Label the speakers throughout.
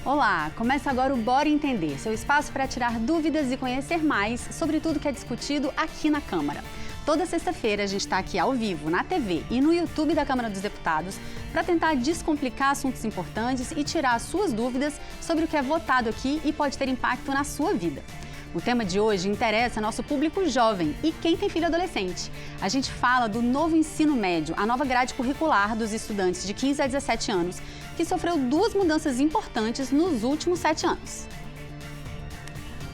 Speaker 1: Olá, começa agora o Bora Entender, seu espaço para tirar dúvidas e conhecer mais sobre tudo que é discutido aqui na Câmara. Toda sexta-feira a gente está aqui ao vivo, na TV e no YouTube da Câmara dos Deputados para tentar descomplicar assuntos importantes e tirar as suas dúvidas sobre o que é votado aqui e pode ter impacto na sua vida. O tema de hoje interessa nosso público jovem e quem tem filho adolescente. A gente fala do novo ensino médio, a nova grade curricular dos estudantes de 15 a 17 anos, que sofreu duas mudanças importantes nos últimos 7 anos.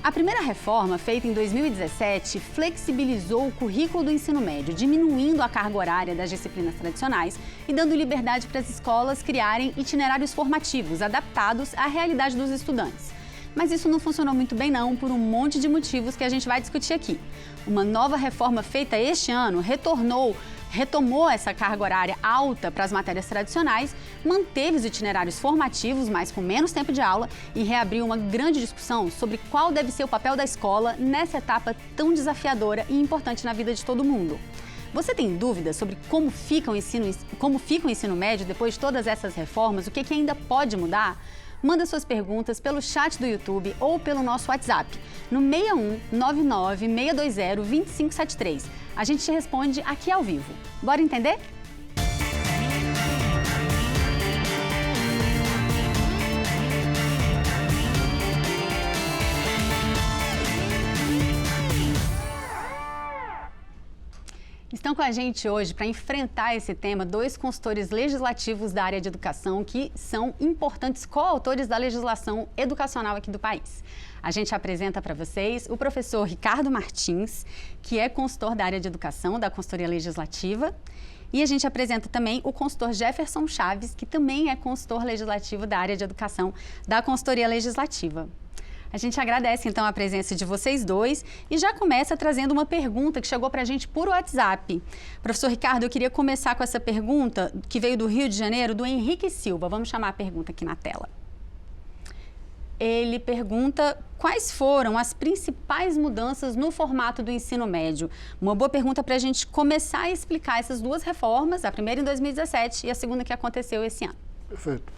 Speaker 1: A primeira reforma, feita em 2017, flexibilizou o currículo do ensino médio, diminuindo a carga horária das disciplinas tradicionais e dando liberdade para as escolas criarem itinerários formativos adaptados à realidade dos estudantes. Mas isso não funcionou muito bem não, por um monte de motivos que a gente vai discutir aqui. Uma nova reforma feita este ano retomou essa carga horária alta para as matérias tradicionais, manteve os itinerários formativos, mas com menos tempo de aula, e reabriu uma grande discussão sobre qual deve ser o papel da escola nessa etapa tão desafiadora e importante na vida de todo mundo. Você tem dúvidas sobre como fica o ensino médio depois de todas essas reformas? O que ainda pode mudar? Manda suas perguntas pelo chat do YouTube ou pelo nosso WhatsApp, no 61 99 620 2573. A gente te responde aqui ao vivo. Bora entender? Estão com a gente hoje para enfrentar esse tema dois consultores legislativos da área de educação que são importantes coautores da legislação educacional aqui do país. A gente apresenta para vocês o professor Ricardo Martins, que é consultor da área de educação da Consultoria Legislativa, e a gente apresenta também o consultor Jefferson Chaves, que também é consultor legislativo da área de educação da Consultoria Legislativa. A gente agradece, então, a presença de vocês dois e já começa trazendo uma pergunta que chegou para a gente por WhatsApp. Professor Ricardo, eu queria começar com essa pergunta que veio do Rio de Janeiro, do Henrique Silva. Vamos chamar a pergunta aqui na tela. Ele pergunta quais foram as principais mudanças no formato do ensino médio. Uma boa pergunta para a gente começar a explicar essas duas reformas, a primeira em 2017 e a segunda que aconteceu esse ano.
Speaker 2: Perfeito.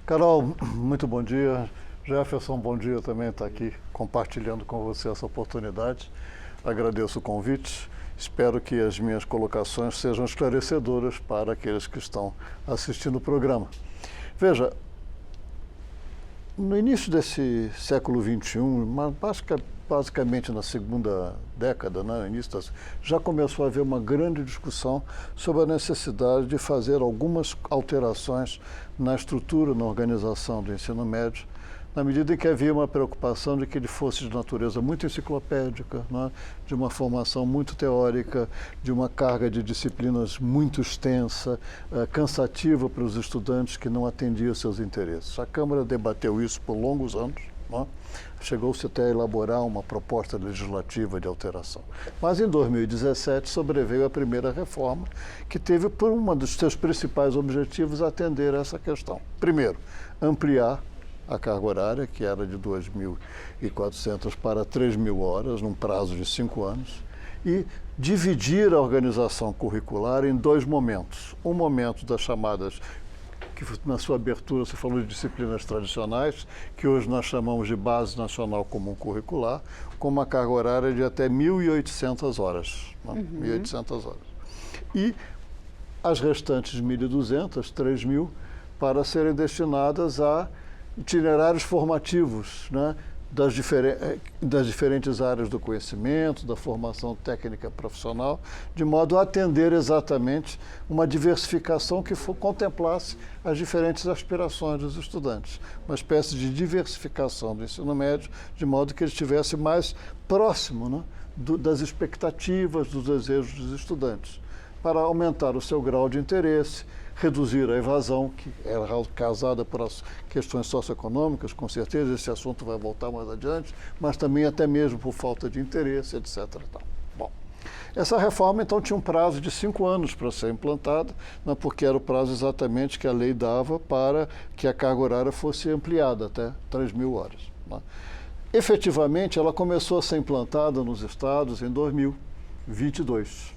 Speaker 2: Carol, muito bom dia. Jefferson, bom dia também, está aqui compartilhando com você essa oportunidade. Agradeço o convite. Espero que as minhas colocações sejam esclarecedoras para aqueles que estão assistindo o programa. Veja, no início desse século XXI, basicamente na segunda década, né, já começou a haver uma grande discussão sobre a necessidade de fazer algumas alterações na estrutura, na organização do ensino médio, na medida em que havia uma preocupação de que ele fosse de natureza muito enciclopédica, né? De uma formação muito teórica, de uma carga de disciplinas muito extensa, cansativa para os estudantes que não atendia seus interesses. A Câmara debateu isso por longos anos, né? Chegou-se até a elaborar uma proposta legislativa de alteração. Mas em 2017 sobreveio a primeira reforma, que teve por um dos seus principais objetivos atender a essa questão. Primeiro, ampliar a carga horária, que era de 2.400 para 3.000 horas, num prazo de 5 anos, e dividir a organização curricular em dois momentos. Um momento das chamadas, que na sua abertura você falou de disciplinas tradicionais, que hoje nós chamamos de Base Nacional Comum Curricular, com uma carga horária de até 1.800 horas. Né? 1.800 horas. E as restantes 1.200, 3.000, para serem destinadas a itinerários formativos, né, das diferentes áreas do conhecimento, da formação técnica profissional, de modo a atender exatamente uma diversificação que contemplasse as diferentes aspirações dos estudantes. Uma espécie de diversificação do ensino médio, de modo que ele estivesse mais próximo, né, das expectativas, dos desejos dos estudantes, para aumentar o seu grau de interesse, reduzir a evasão, que era causada por as questões socioeconômicas, com certeza esse assunto vai voltar mais adiante, mas também até mesmo por falta de interesse, etc. Bom, essa reforma, então, tinha um prazo de 5 anos para ser implantada, né, porque era o prazo exatamente que a lei dava para que a carga horária fosse ampliada até 3.000 horas. Né. Efetivamente, ela começou a ser implantada nos estados em 2022,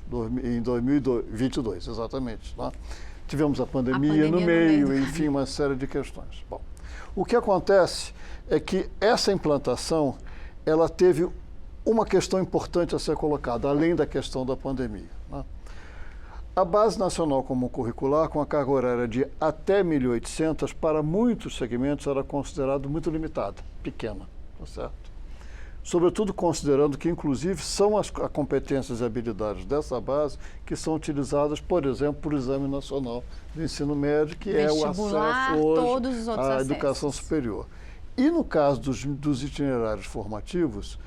Speaker 2: exatamente. Né. Tivemos a pandemia no meio, enfim, uma série de questões. Bom, O que acontece é que essa implantação, ela teve uma questão importante a ser colocada, além da questão da pandemia, né? A Base Nacional Comum Curricular, com a carga horária de até 1.800, para muitos segmentos era considerado muito limitada, pequena, tá certo? Sobretudo considerando que, inclusive, são as competências e habilidades dessa base que são utilizadas, por exemplo, por Exame Nacional do Ensino Médio, que é o acesso hoje à educação superior. E no caso dos itinerários formativos,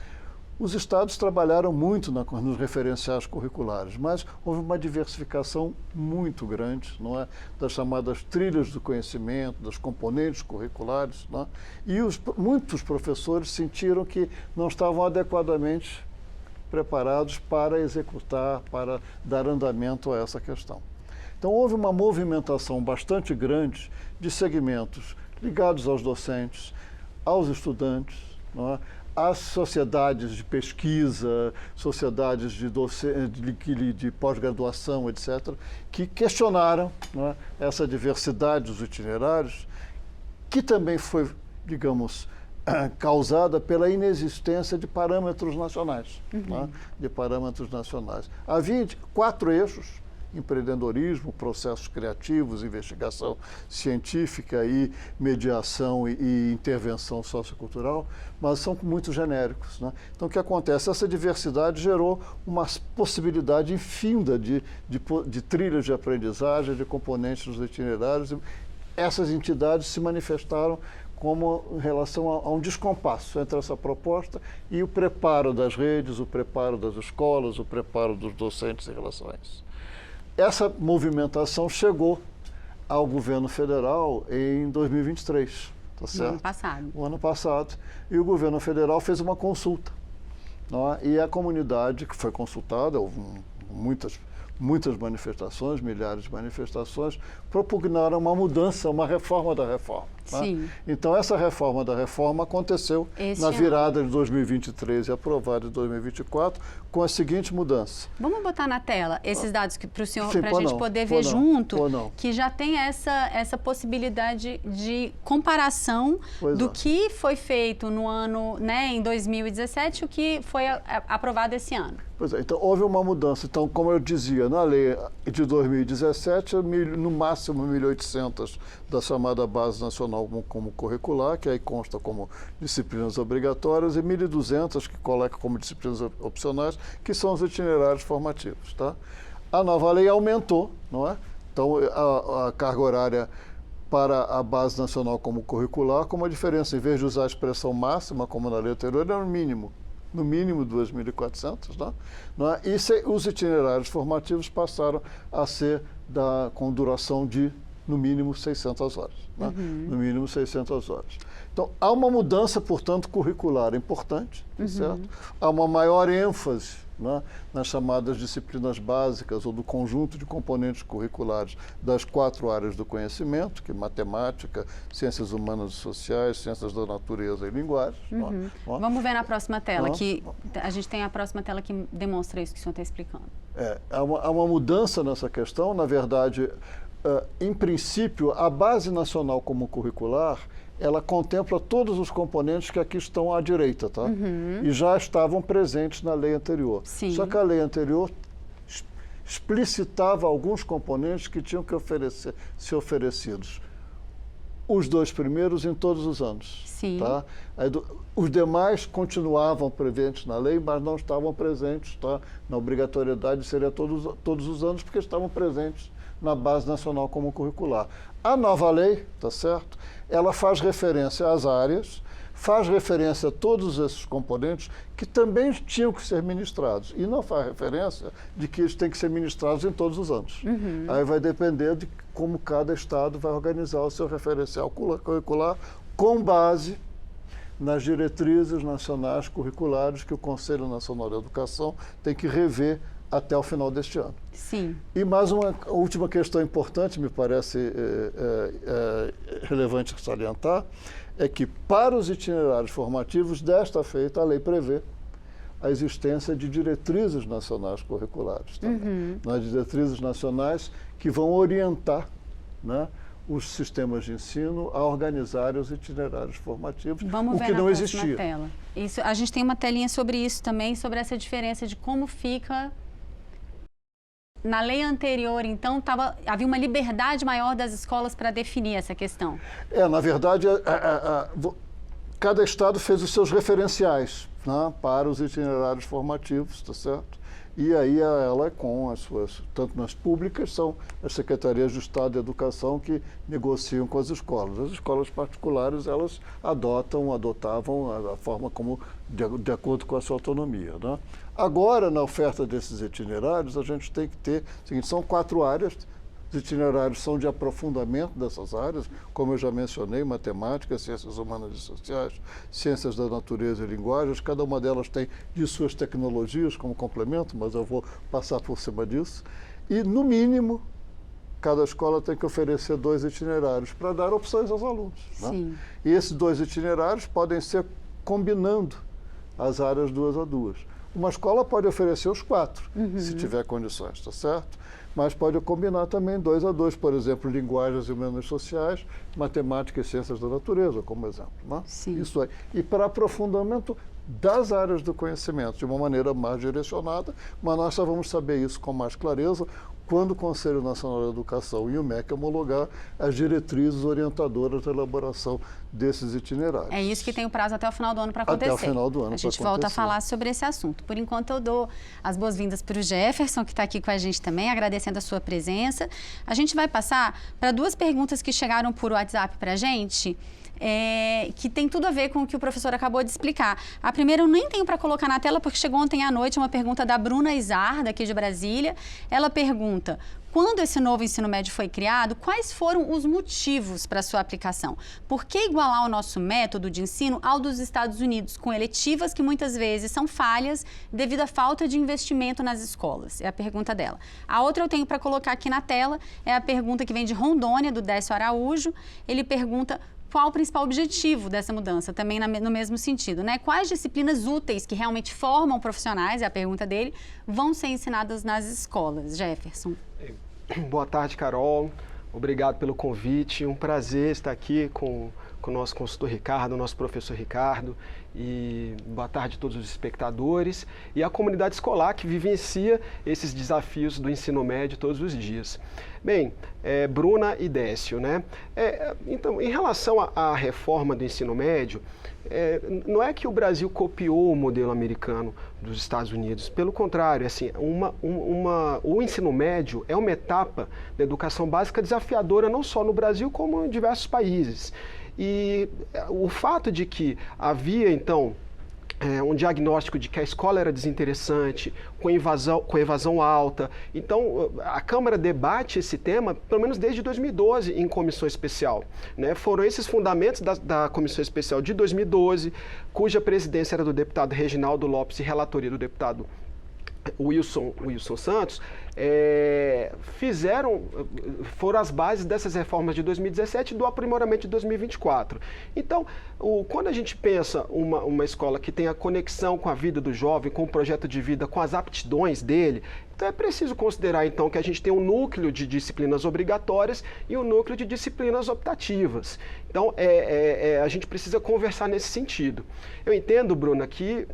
Speaker 2: os estados trabalharam muito nos referenciais curriculares, mas houve uma diversificação muito grande, não é? Das chamadas trilhas do conhecimento, das componentes curriculares, não é? E muitos professores sentiram que não estavam adequadamente preparados para executar, para dar andamento a essa questão. Então houve uma movimentação bastante grande de segmentos ligados aos docentes, aos estudantes, não é? As sociedades de pesquisa, sociedades de pós-graduação, etc., que questionaram, né, essa diversidade dos itinerários, que também foi, digamos, causada pela inexistência de parâmetros nacionais. Né, de parâmetros nacionais. Havia 4 eixos: empreendedorismo, processos criativos, investigação científica e mediação e intervenção sociocultural, mas são muito genéricos, né? Então, o que acontece? Essa diversidade gerou uma possibilidade infinda de trilhas de aprendizagem, de componentes dos itinerários. Essas entidades se manifestaram como em relação a um descompasso entre essa proposta e o preparo das redes, o preparo das escolas, o preparo dos docentes em relação a isso. Essa movimentação chegou ao governo federal em 2023, tá certo?
Speaker 1: No ano passado.
Speaker 2: O ano passado. E o governo federal fez uma consulta, não é? E a comunidade que foi consultada, houve muitas manifestações, milhares de manifestações, propugnaram uma mudança, uma reforma da reforma.
Speaker 1: Sim.
Speaker 2: Né? Então, essa reforma da reforma aconteceu na virada de 2023 e aprovada em 2024, com a seguinte mudança.
Speaker 1: Vamos botar na tela esses dados para o senhor, para a gente poder ver
Speaker 2: não,
Speaker 1: junto, que já tem essa possibilidade de comparação do que foi feito no ano, né, em 2017 e o que foi aprovado esse ano.
Speaker 2: Pois é, então houve uma mudança. Então, como eu dizia, na lei de 2017, no máximo 1.800 da chamada Base Nacional como curricular, que aí consta como disciplinas obrigatórias, e 1.200 que coloca como disciplinas opcionais, que são os itinerários formativos, tá? A nova lei aumentou, não é? Então, a carga horária para a Base Nacional como curricular, com uma diferença, em vez de usar a expressão máxima, como na lei anterior, era no mínimo 2.400, né? E os itinerários formativos passaram a ser com duração de, no mínimo, 600 horas. Né? No mínimo 600 horas. Então, há uma mudança, portanto, curricular importante, certo? Há uma maior ênfase, né, nas chamadas disciplinas básicas ou do conjunto de componentes curriculares das 4 áreas do conhecimento, que é matemática, ciências humanas e sociais, ciências da natureza e linguagem.
Speaker 1: Vamos ver na próxima tela, que a gente tem a próxima tela que demonstra isso que o senhor está explicando.
Speaker 2: Há uma mudança nessa questão. Na verdade, em princípio, a Base Nacional Comum Curricular, ela contempla todos os componentes que aqui estão à direita, tá? E já estavam presentes na lei anterior.
Speaker 1: Sim.
Speaker 2: Só que a lei anterior explicitava alguns componentes que tinham que ser oferecidos. Os 2 primeiros em todos os anos.
Speaker 1: Sim.
Speaker 2: Tá? Os demais continuavam presentes na lei, mas não estavam presentes, tá? Na obrigatoriedade seria todos os anos, porque estavam presentes na Base Nacional Comum Curricular. A nova lei, tá certo? Ela faz referência às áreas, faz referência a todos esses componentes que também tinham que ser ministrados. E não faz referência de que eles têm que ser ministrados em todos os anos. Aí vai depender de como cada estado vai organizar o seu referencial curricular com base nas diretrizes nacionais curriculares que o Conselho Nacional de Educação tem que rever até o final deste ano.
Speaker 1: Sim.
Speaker 2: E mais uma última questão importante, me parece relevante salientar, é que para os itinerários formativos, desta feita, a lei prevê a existência de diretrizes nacionais curriculares também. Diretrizes nacionais que vão orientar, né, os sistemas de ensino a organizarem os itinerários formativos,
Speaker 1: Vamos
Speaker 2: o
Speaker 1: ver
Speaker 2: que
Speaker 1: na
Speaker 2: não
Speaker 1: próxima
Speaker 2: existia.
Speaker 1: tela. Isso, a gente tem uma telinha sobre isso também, sobre essa diferença de como fica. Na lei anterior, então, havia uma liberdade maior das escolas para definir essa questão.
Speaker 2: Na verdade, cada estado fez os seus referenciais, né, para os itinerários formativos, tá certo? E aí ela, com as suas, tanto nas públicas, são as secretarias de Estado de Educação que negociam com as escolas. As escolas particulares, elas adotavam a forma como, de acordo com a sua autonomia, né? Agora, na oferta desses itinerários, a gente tem que ter, são 4 áreas. Os itinerários são de aprofundamento dessas áreas, como eu já mencionei, matemática, ciências humanas e sociais, ciências da natureza e linguagens. Cada uma delas tem de suas tecnologias como complemento, mas eu vou passar por cima disso. E, no mínimo, cada escola tem que oferecer 2 itinerários para dar opções aos alunos, né? E esses 2 itinerários podem ser combinando as áreas 2 a 2. Uma escola pode oferecer os 4, se tiver condições, tá certo? Mas pode combinar também 2 a 2, por exemplo, linguagens e humanas sociais, matemática e ciências da natureza, como exemplo, né? Isso aí. E para aprofundamento das áreas do conhecimento, de uma maneira mais direcionada, mas nós só vamos saber isso com mais clareza quando o Conselho Nacional de Educação e o MEC homologar as diretrizes orientadoras da elaboração desses itinerários.
Speaker 1: É isso que tem o prazo até o final do ano para acontecer.
Speaker 2: Até o final do ano.
Speaker 1: A gente volta a falar sobre esse assunto. Por enquanto, eu dou as boas-vindas para o Jefferson, que está aqui com a gente também, agradecendo a sua presença. A gente vai passar para 2 perguntas que chegaram por WhatsApp para a gente, que tem tudo a ver com o que o professor acabou de explicar. A primeira eu nem tenho para colocar na tela, porque chegou ontem à noite uma pergunta da Bruna Izar, daqui de Brasília. Ela pergunta: quando esse novo ensino médio foi criado, quais foram os motivos para sua aplicação? Por que igualar o nosso método de ensino ao dos Estados Unidos, com eletivas que muitas vezes são falhas devido à falta de investimento nas escolas? É a pergunta dela. A outra eu tenho para colocar aqui na tela, é a pergunta que vem de Rondônia, do Décio Araújo. Ele pergunta: qual o principal objetivo dessa mudança? Também no mesmo sentido, né? Quais disciplinas úteis que realmente formam profissionais, é a pergunta dele, vão ser ensinadas nas escolas? Jefferson.
Speaker 3: Boa tarde, Carol. Obrigado pelo convite. Um prazer estar aqui com o nosso consultor Ricardo, o nosso professor Ricardo. E boa tarde a todos os espectadores e a comunidade escolar que vivencia esses desafios do ensino médio todos os dias. Bem, Bruna e Décio, né? Então, em relação à reforma do ensino médio, não é que o Brasil copiou o modelo americano dos Estados Unidos. Pelo contrário, assim, o ensino médio é uma etapa da educação básica desafiadora não só no Brasil, como em diversos países. E o fato de que havia, então, um diagnóstico de que a escola era desinteressante, com evasão alta. Então, a Câmara debate esse tema, pelo menos desde 2012, em comissão especial, né? Foram esses fundamentos da comissão especial de 2012, cuja presidência era do deputado Reginaldo Lopes e relatoria do deputado Wilson Santos, foram as bases dessas reformas de 2017 e do aprimoramento de 2024. Então, quando a gente pensa uma escola que tem a conexão com a vida do jovem, com o projeto de vida, com as aptidões dele, então é preciso considerar então que a gente tem um núcleo de disciplinas obrigatórias e um núcleo de disciplinas optativas. Então, a gente precisa conversar nesse sentido. Eu entendo, Bruna, que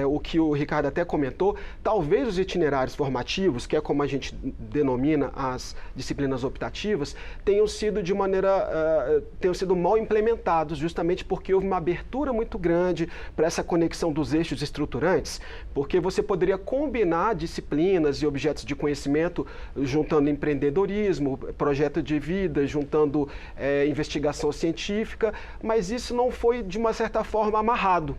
Speaker 3: o que o Ricardo até comentou, talvez os itinerários formativos, que é como a gente denomina as disciplinas optativas, tenham sido mal implementados, justamente porque houve uma abertura muito grande para essa conexão dos eixos estruturantes, porque você poderia combinar disciplinas e objetos de conhecimento juntando empreendedorismo, projeto de vida, juntando investigação científica, mas isso não foi, de uma certa forma, amarrado.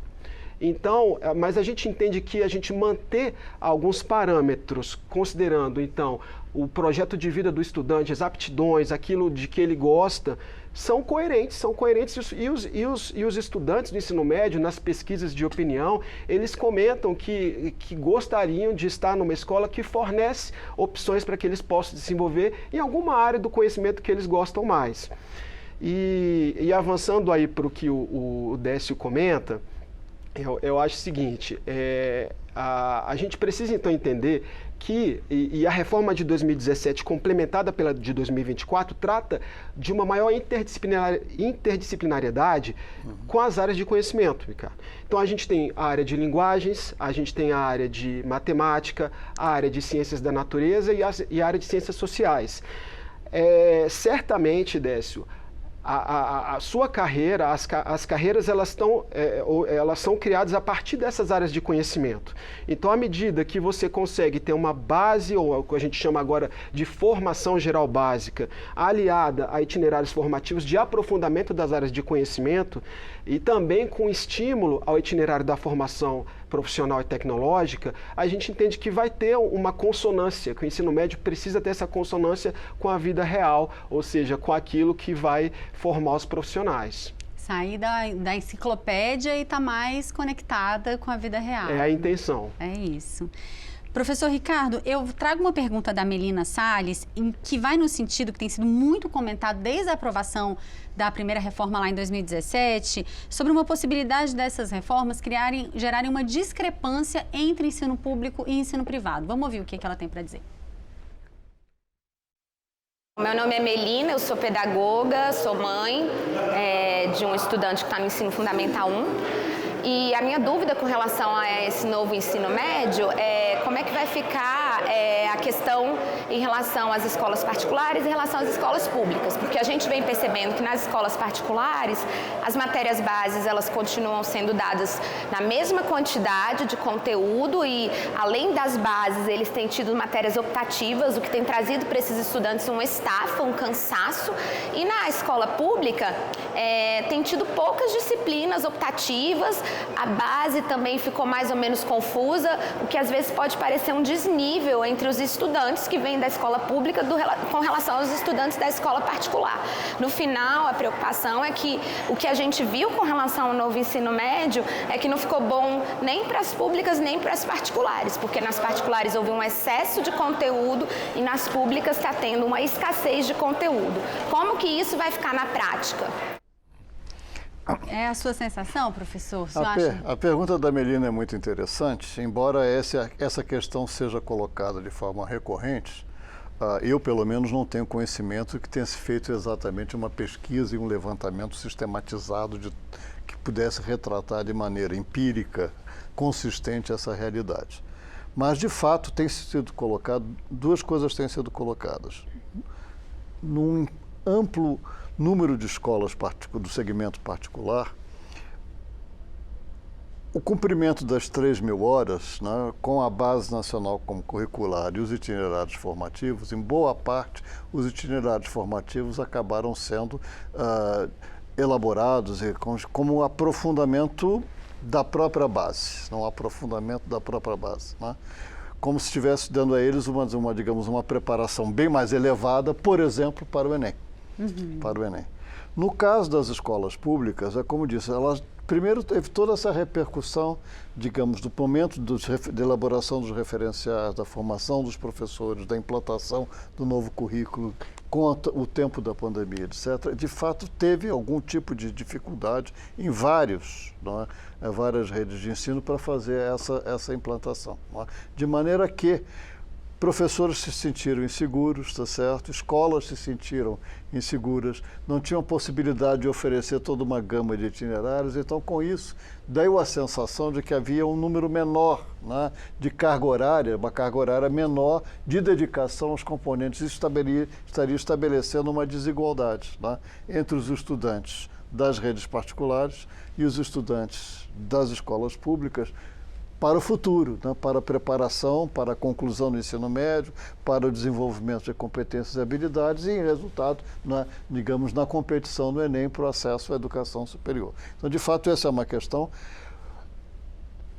Speaker 3: Então, mas a gente entende que a gente manter alguns parâmetros, considerando, então, o projeto de vida do estudante, as aptidões, aquilo de que ele gosta, são coerentes e os estudantes do ensino médio, nas pesquisas de opinião, eles comentam que gostariam de estar numa escola que fornece opções para que eles possam desenvolver em alguma área do conhecimento que eles gostam mais. E avançando aí para o que o Décio comenta, eu acho o seguinte, a gente precisa então entender e a reforma de 2017, complementada pela de 2024, trata de uma maior interdisciplinariedade com as áreas de conhecimento, Ricardo. Então, a gente tem a área de linguagens, a gente tem a área de matemática, a área de ciências da natureza e a área de ciências sociais. Certamente, Décio, a sua carreira, as carreiras elas são criadas a partir dessas áreas de conhecimento. Então, à medida que você consegue ter uma base, ou o que a gente chama agora de formação geral básica, aliada a itinerários formativos de aprofundamento das áreas de conhecimento, e também com estímulo ao itinerário da formação profissional e tecnológica, a gente entende que vai ter uma consonância, que o ensino médio precisa ter essa consonância com a vida real, ou seja, com aquilo que vai formar os profissionais.
Speaker 1: Sair da enciclopédia e estar mais conectada com a vida real.
Speaker 3: É a intenção.
Speaker 1: É isso. Professor Ricardo, eu trago uma pergunta da Melina Salles, que vai no sentido que tem sido muito comentado desde a aprovação da primeira reforma lá em 2017, sobre uma possibilidade dessas reformas gerarem uma discrepância entre ensino público e ensino privado. Vamos ouvir o que ela tem para dizer.
Speaker 4: Meu nome é Melina, eu sou pedagoga, sou mãe de um estudante que está no ensino fundamental 1. E a minha dúvida com relação a esse novo ensino médio é como é que vai ficar a questão em relação às escolas particulares e em relação às escolas públicas, porque a gente vem percebendo que nas escolas particulares as matérias bases elas continuam sendo dadas na mesma quantidade de conteúdo e além das bases eles têm tido matérias optativas, o que tem trazido para esses estudantes uma estafa, um cansaço, e na escola pública tem tido poucas disciplinas optativas, a base também ficou mais ou menos confusa, o que às vezes pode parecer um desnível entre os estudantes que vêm da escola pública com relação aos estudantes da escola particular. No final, a preocupação é que o que a gente viu com relação ao novo ensino médio é que não ficou bom nem para as públicas nem para as particulares, porque nas particulares houve um excesso de conteúdo e nas públicas está tendo uma escassez de conteúdo. Como que isso vai ficar na prática?
Speaker 1: É a sua sensação, professor?
Speaker 2: A pergunta da Melina é muito interessante, embora essa questão seja colocada de forma recorrente, eu, pelo menos, não tenho conhecimento que tenha se feito exatamente uma pesquisa e um levantamento sistematizado que pudesse retratar de maneira empírica, consistente, essa realidade. Mas, de fato, tem sido colocado, duas coisas têm sido colocadas. Num amplo número de escolas do segmento particular, o cumprimento das 3.000 horas, né, com a base nacional como curricular e os itinerários formativos, em boa parte, os itinerários formativos acabaram sendo elaborados como um aprofundamento da própria base, não aprofundamento da própria base, né? Como se estivesse dando a eles digamos, uma preparação bem mais elevada, por exemplo, para o Enem. Para o Enem. No caso das escolas públicas, como disse, elas primeiro teve toda essa repercussão, digamos, do momento de elaboração dos referenciais, da formação dos professores, da implantação do novo currículo, com o tempo da pandemia, etc. De fato, teve algum tipo de dificuldade em várias redes de ensino para fazer essa implantação. Não é? De maneira que professores se sentiram inseguros, está certo? Escolas se sentiram inseguras, não tinham possibilidade de oferecer toda uma gama de itinerários, então com isso deu a sensação de que havia um número menor, né, de carga horária, uma carga horária menor de dedicação aos componentes. Isso estaria estabelecendo uma desigualdade, né, entre os estudantes das redes particulares e os estudantes das escolas públicas, para o futuro, né? Para a preparação, para a conclusão do ensino médio, para o desenvolvimento de competências e habilidades e, em resultado, digamos, na competição do Enem para o acesso à educação superior. Então, de fato, essa é uma questão.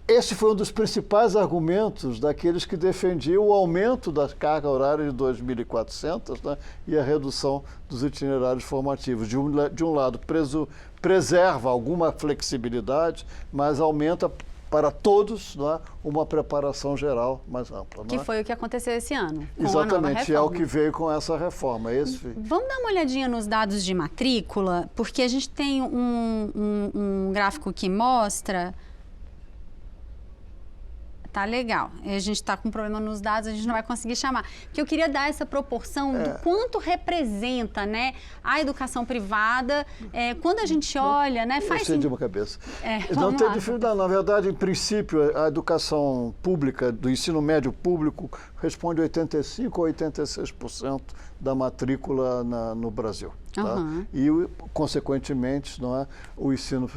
Speaker 2: Esse foi um dos principais argumentos daqueles que defendiam o aumento da carga horária de 2.400, né? E a redução dos itinerários formativos. De um lado, preserva alguma flexibilidade, mas aumenta para todos, não é, uma preparação geral mais ampla.
Speaker 1: Que foi o que aconteceu esse ano, com
Speaker 2: exatamente,
Speaker 1: a nova reforma.
Speaker 2: É o que veio com essa reforma.
Speaker 1: Vamos dar uma olhadinha nos dados de matrícula, porque a gente tem um gráfico que mostra... Tá legal. A gente está com um problema nos dados, a gente não vai conseguir chamar. Porque eu queria dar essa proporção do quanto representa, né, a educação privada. Quando a gente olha, né, faz...
Speaker 2: Eu de uma cabeça.
Speaker 1: Não tem
Speaker 2: dificuldade. Na verdade, em princípio, a educação pública, do ensino médio público, responde 85% ou 86% da matrícula no Brasil. Tá?
Speaker 1: Uhum.
Speaker 2: E, consequentemente, não é, o ensino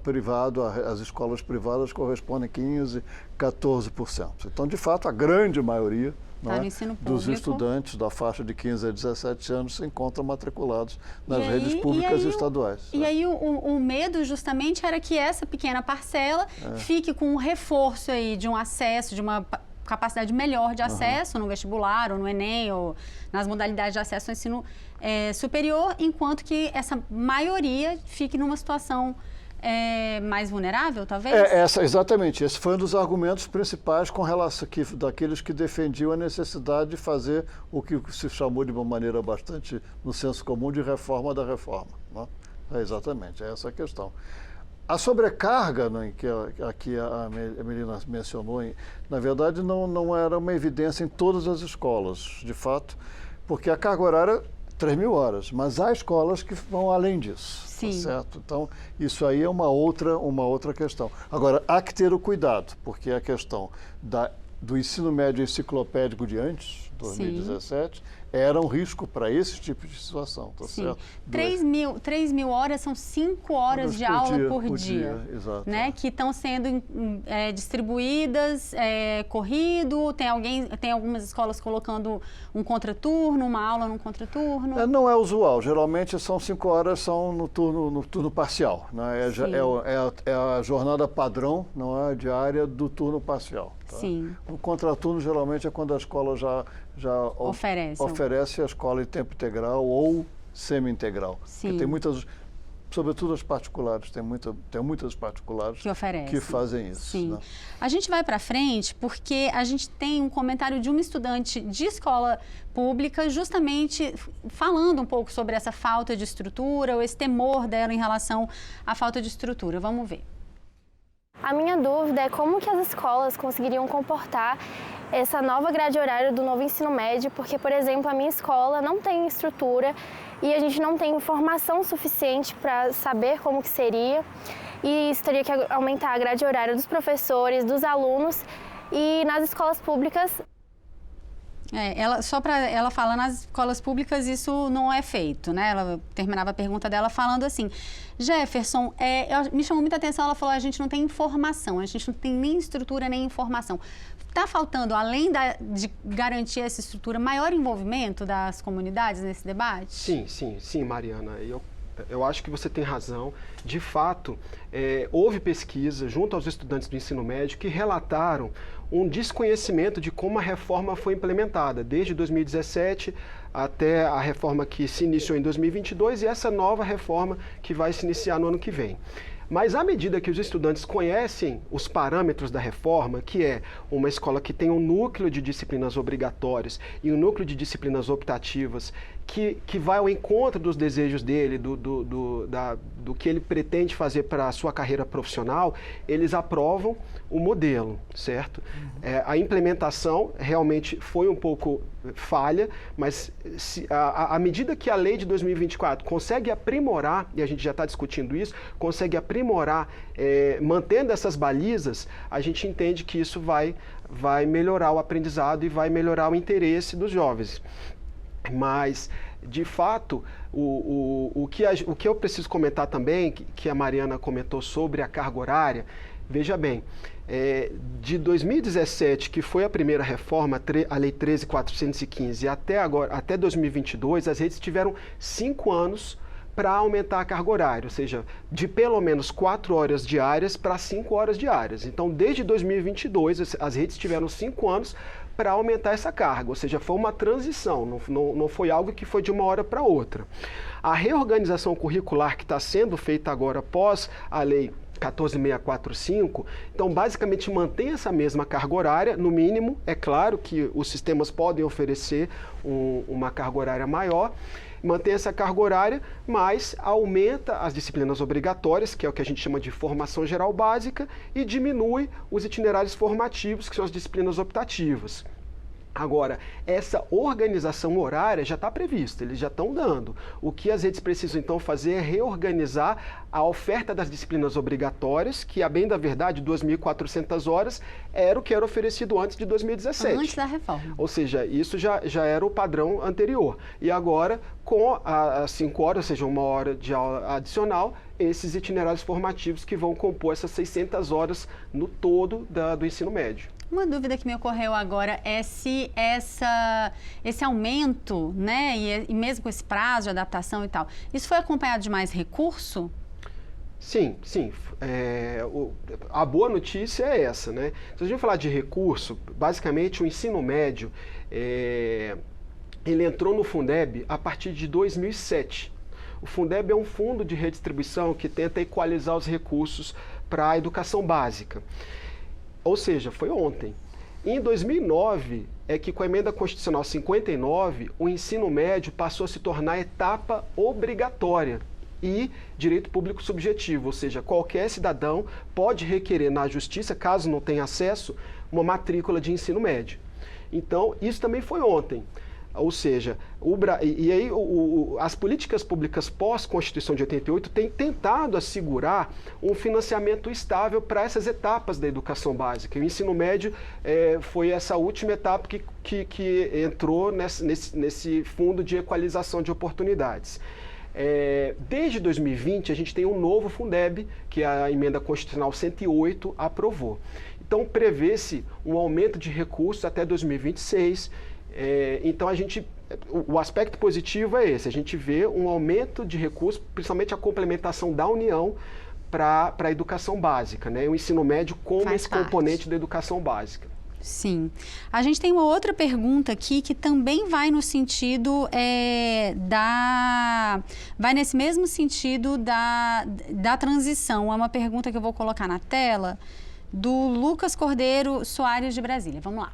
Speaker 2: privado, as escolas privadas correspondem a 15%, 14%. Então, de fato, a grande maioria dos estudantes da faixa de 15 a 17 anos se encontram matriculados nas redes públicas e estaduais.
Speaker 1: E aí o medo justamente era que essa pequena parcela fique com um reforço aí de um acesso, de uma capacidade melhor de acesso no vestibular ou no Enem ou nas modalidades de acesso ao ensino superior, enquanto que essa maioria fique numa situação mais vulnerável, talvez?
Speaker 2: Exatamente. Esse foi um dos argumentos principais com relação daqueles que defendiam a necessidade de fazer o que se chamou de uma maneira bastante, no senso comum, de reforma da reforma. Né? Exatamente, é essa a questão. A sobrecarga, né, que a Melina mencionou, na verdade não era uma evidência em todas as escolas, de fato, porque a carga horária é 3.000 horas, mas há escolas que vão além disso.
Speaker 1: Sim.
Speaker 2: Tá certo? Então, isso aí é uma outra questão. Agora, há que ter o cuidado, porque a questão do ensino médio enciclopédico de antes, 2017, era um risco para esse tipo de situação, tá certo?
Speaker 1: 3.000 horas são 5 horas de aula por dia,
Speaker 2: exato.
Speaker 1: Né? Que estão sendo distribuídas, corrido, tem algumas escolas colocando um contraturno, uma aula num contraturno.
Speaker 2: Não é usual, geralmente são 5 horas, são no turno parcial, né? É a jornada padrão, não é diária, do turno parcial. Tá? Sim. O contraturno geralmente é quando a escola já oferece a escola em tempo integral ou semi-integral. Sim. Tem muitas, sobretudo as particulares, tem muitas particulares que fazem isso.
Speaker 1: Sim.
Speaker 2: Né?
Speaker 1: A gente vai para frente porque a gente tem um comentário de uma estudante de escola pública justamente falando um pouco sobre essa falta de estrutura ou esse temor dela em relação à falta de estrutura. Vamos ver.
Speaker 5: A minha dúvida é como que as escolas conseguiriam comportar essa nova grade horária do novo ensino médio, porque, por exemplo, a minha escola não tem estrutura e a gente não tem informação suficiente para saber como que seria, e isso teria que aumentar a grade horária dos professores, dos alunos, e nas escolas públicas...
Speaker 1: Só para ela falar, nas escolas públicas isso não é feito, né? Ela terminava a pergunta dela falando assim: Jefferson, me chamou muita atenção, ela falou, a gente não tem informação, a gente não tem nem estrutura nem informação. Está faltando, além de garantir essa estrutura, maior envolvimento das comunidades nesse debate?
Speaker 3: Sim, Mariana. Eu acho que você tem razão. De fato, houve pesquisa junto aos estudantes do ensino médio que relataram um desconhecimento de como a reforma foi implementada, desde 2017 até a reforma que se iniciou em 2022 e essa nova reforma que vai se iniciar no ano que vem. Mas à medida que os estudantes conhecem os parâmetros da reforma, que é uma escola que tem um núcleo de disciplinas obrigatórias e um núcleo de disciplinas optativas, que vai ao encontro dos desejos dele, do que ele pretende fazer para a sua carreira profissional, eles aprovam o modelo, certo? A implementação realmente foi um pouco falha, mas à medida que a lei de 2024 consegue aprimorar, e a gente já está discutindo isso, consegue aprimorar, mantendo essas balizas, a gente entende que isso vai melhorar o aprendizado e vai melhorar o interesse dos jovens. Mas, de fato, o que eu preciso comentar também, que a Mariana comentou sobre a carga horária, veja bem, de 2017, que foi a primeira reforma, a Lei 13.415, até 2022, as redes tiveram 5 anos para aumentar a carga horária, ou seja, de pelo menos 4 horas diárias para 5 horas diárias. Então, desde 2022, as redes tiveram 5 anos para aumentar essa carga, ou seja, foi uma transição, não foi algo que foi de uma hora para outra. A reorganização curricular que está sendo feita agora após a Lei 14.645, então basicamente mantém essa mesma carga horária, no mínimo, é claro que os sistemas podem oferecer uma carga horária maior, mantém essa carga horária, mas aumenta as disciplinas obrigatórias, que é o que a gente chama de formação geral básica, e diminui os itinerários formativos, que são as disciplinas optativas. Agora, essa organização horária já está prevista, eles já estão dando. O que as redes precisam, então, fazer é reorganizar a oferta das disciplinas obrigatórias, que, a bem da verdade, 2.400 horas era o que era oferecido antes de 2017.
Speaker 1: Antes da reforma.
Speaker 3: Ou seja, isso já era o padrão anterior. E agora, com as 5 horas, ou seja, 1 hora de aula adicional, esses itinerários formativos que vão compor essas 600 horas no todo do ensino médio.
Speaker 1: Uma dúvida que me ocorreu agora é se esse aumento, né, e mesmo com esse prazo de adaptação e tal, isso foi acompanhado de mais recurso?
Speaker 3: Sim, sim. A boa notícia é essa, né? Se a gente falar de recurso, basicamente o ensino médio, ele entrou no Fundeb a partir de 2007. O Fundeb é um fundo de redistribuição que tenta equalizar os recursos para a educação básica. Ou seja, foi ontem. Em 2009, é que com a Emenda Constitucional 59, o ensino médio passou a se tornar etapa obrigatória e direito público subjetivo, ou seja, qualquer cidadão pode requerer na justiça, caso não tenha acesso, uma matrícula de ensino médio. Então, isso também foi ontem. Ou seja, as políticas públicas pós-Constituição de 88 têm tentado assegurar um financiamento estável para essas etapas da educação básica. E o ensino médio foi essa última etapa que entrou nesse fundo de equalização de oportunidades. Desde 2020, a gente tem um novo Fundeb, que a Emenda Constitucional 108 aprovou. Então, prevê-se um aumento de recursos até 2026. Então, o aspecto positivo é esse, a gente vê um aumento de recursos, principalmente a complementação da União para a educação básica, né? O ensino médio como esse componente da educação básica.
Speaker 1: Sim. A gente tem uma outra pergunta aqui que também vai no sentido vai nesse mesmo sentido da transição. É uma pergunta que eu vou colocar na tela do Lucas Cordeiro Soares de Brasília. Vamos lá.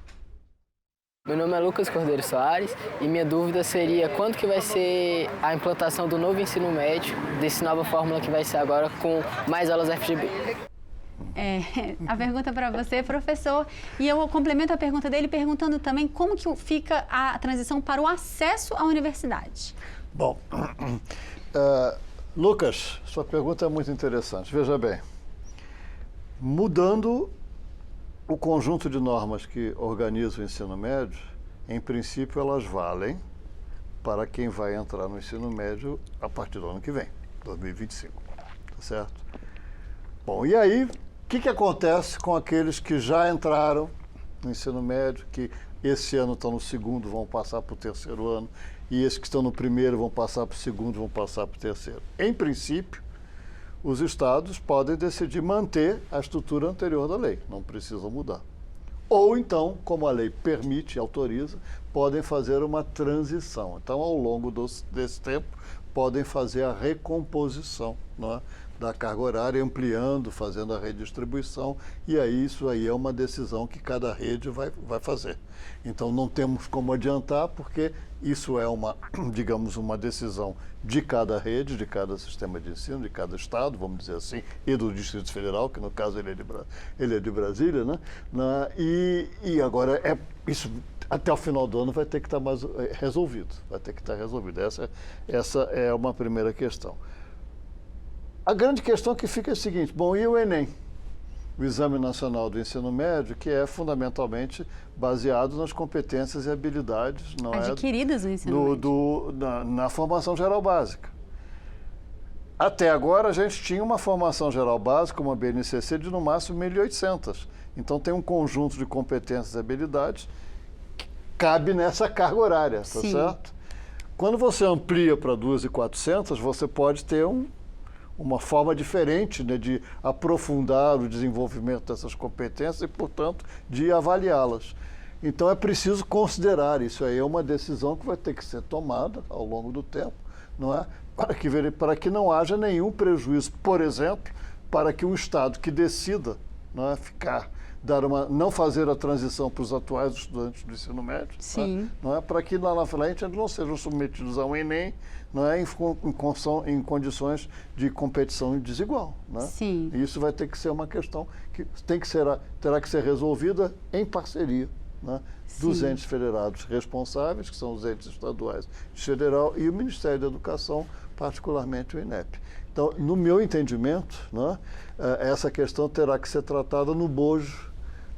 Speaker 6: Meu nome é Lucas Cordeiro Soares e minha dúvida seria quando que vai ser a implantação do novo ensino médio, dessa nova fórmula que vai ser agora com mais aulas FGB.
Speaker 1: A pergunta para você, professor, e eu complemento a pergunta dele perguntando também como que fica a transição para o acesso à universidade.
Speaker 2: Bom, Lucas, sua pergunta é muito interessante. Veja bem, mudando o conjunto de normas que organiza o ensino médio, em princípio, elas valem para quem vai entrar no ensino médio a partir do ano que vem, 2025, tá certo? Bom, e aí, o que acontece com aqueles que já entraram no ensino médio, que esse ano estão no segundo, vão passar para o terceiro ano, e esses que estão no primeiro vão passar para o segundo, vão passar para o terceiro? Em princípio, os estados podem decidir manter a estrutura anterior da lei, não precisam mudar. Ou então, como a lei permite e autoriza, podem fazer uma transição. Então, ao longo desse tempo, podem fazer a recomposição, não é, da carga horária, ampliando, fazendo a redistribuição, e aí isso aí é uma decisão que cada rede vai fazer. Então, não temos como adiantar, porque isso é digamos, uma decisão de cada rede, de cada sistema de ensino, de cada estado, vamos dizer assim, e do Distrito Federal, que no caso ele é de Brasília, né? E agora, isso até o final do ano vai ter que estar mais resolvido, vai ter que estar resolvido. Essa é uma primeira questão. A grande questão que fica é a seguinte, bom, e o Enem? O Exame Nacional do Ensino Médio, que é fundamentalmente baseado nas competências e habilidades
Speaker 1: adquiridas no ensino médio.
Speaker 2: Na formação geral básica. Até agora, a gente tinha uma formação geral básica, uma BNCC, de no máximo 1.800. Então, tem um conjunto de competências e habilidades que cabe nessa carga horária, tá certo? Quando você amplia para 2.400, você pode ter uma forma diferente, né, de aprofundar o desenvolvimento dessas competências e, portanto, de avaliá-las. Então, é preciso considerar isso aí. É uma decisão que vai ter que ser tomada ao longo do tempo, não é? Para que não haja nenhum prejuízo, por exemplo, para que um Estado que decida, não é, ficar não fazer a transição para os atuais estudantes do ensino médio,
Speaker 1: Sim.
Speaker 2: não é, para que lá na frente eles não sejam submetidos a um Enem, não é, em condições de competição desigual, né?
Speaker 1: Sim.
Speaker 2: E isso vai ter que ser uma questão que terá que ser resolvida em parceria, né, dos entes federados responsáveis, que são os entes estaduais de federal, e o Ministério da Educação, particularmente o INEP. Então, no meu entendimento, né, essa questão terá que ser tratada no bojo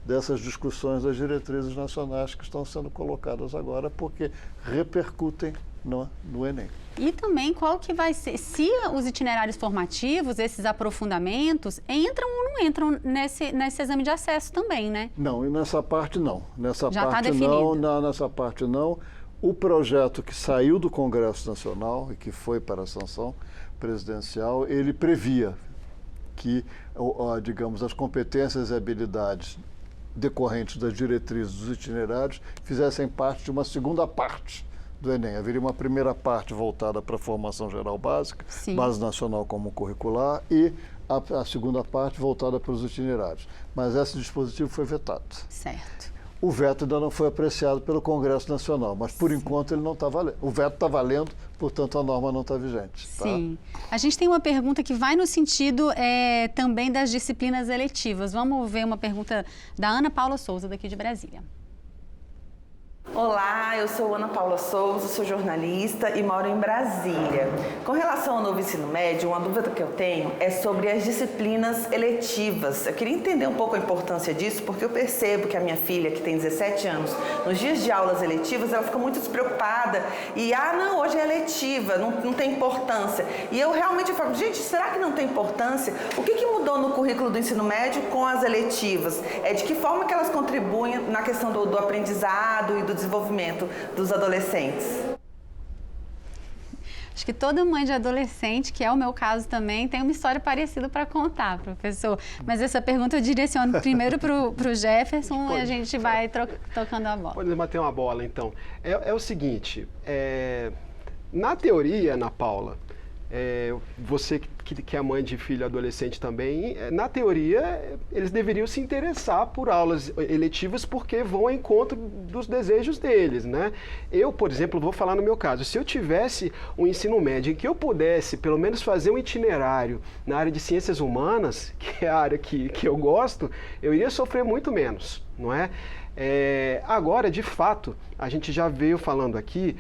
Speaker 2: dessas discussões das diretrizes nacionais que estão sendo colocadas agora, porque repercutem no Enem.
Speaker 1: E também qual que vai ser, se os itinerários formativos, esses aprofundamentos, entram ou não entram nesse exame de acesso também, né?
Speaker 2: Não, e nessa parte não. Nessa
Speaker 1: Já
Speaker 2: parte
Speaker 1: está definido.
Speaker 2: não, nessa parte não. O projeto que saiu do Congresso Nacional e que foi para a sanção presidencial, ele previa que, digamos, as competências e habilidades decorrentes das diretrizes dos itinerários fizessem parte de uma segunda parte do Enem. Haveria uma primeira parte voltada para a formação geral básica,
Speaker 1: Sim.
Speaker 2: base nacional como curricular, e a segunda parte voltada para os itinerários. Mas esse dispositivo foi vetado.
Speaker 1: Certo.
Speaker 2: O veto ainda não foi apreciado pelo Congresso Nacional, mas por enquanto ele não está valendo. O veto está valendo, portanto a norma não está vigente. Tá?
Speaker 1: Sim. A gente tem uma pergunta que vai no sentido também das disciplinas eletivas. Vamos ver uma pergunta da Ana Paula Souza, daqui de Brasília.
Speaker 7: Olá, eu sou Ana Paula Souza, sou jornalista e moro em Brasília. Com relação ao novo ensino médio, uma dúvida que eu tenho é sobre as disciplinas eletivas. Eu queria entender um pouco a importância disso, porque eu percebo que a minha filha, que tem 17 anos, nos dias de aulas eletivas, ela fica muito despreocupada e, não, hoje é eletiva, não tem importância. E eu realmente falo, gente, será que não tem importância? O que mudou no currículo do ensino médio com as eletivas? De que forma que elas contribuem na questão do aprendizado e do desenvolvimento dos adolescentes?
Speaker 1: Acho que toda mãe de adolescente, que é o meu caso também, tem uma história parecida para contar, professor. Mas essa pergunta eu direciono primeiro para o Jefferson e a gente vai tocando a bola.
Speaker 3: Pode bater uma bola, então. É o seguinte, na teoria, Ana Paula, você que é mãe de filho adolescente também, na teoria, eles deveriam se interessar por aulas eletivas porque vão ao encontro dos desejos deles, né? Eu, por exemplo, vou falar no meu caso, se eu tivesse um ensino médio em que eu pudesse, pelo menos, fazer um itinerário na área de ciências humanas, que é a área que eu gosto, eu iria sofrer muito menos, não é? Agora, de fato, a gente já veio falando aqui,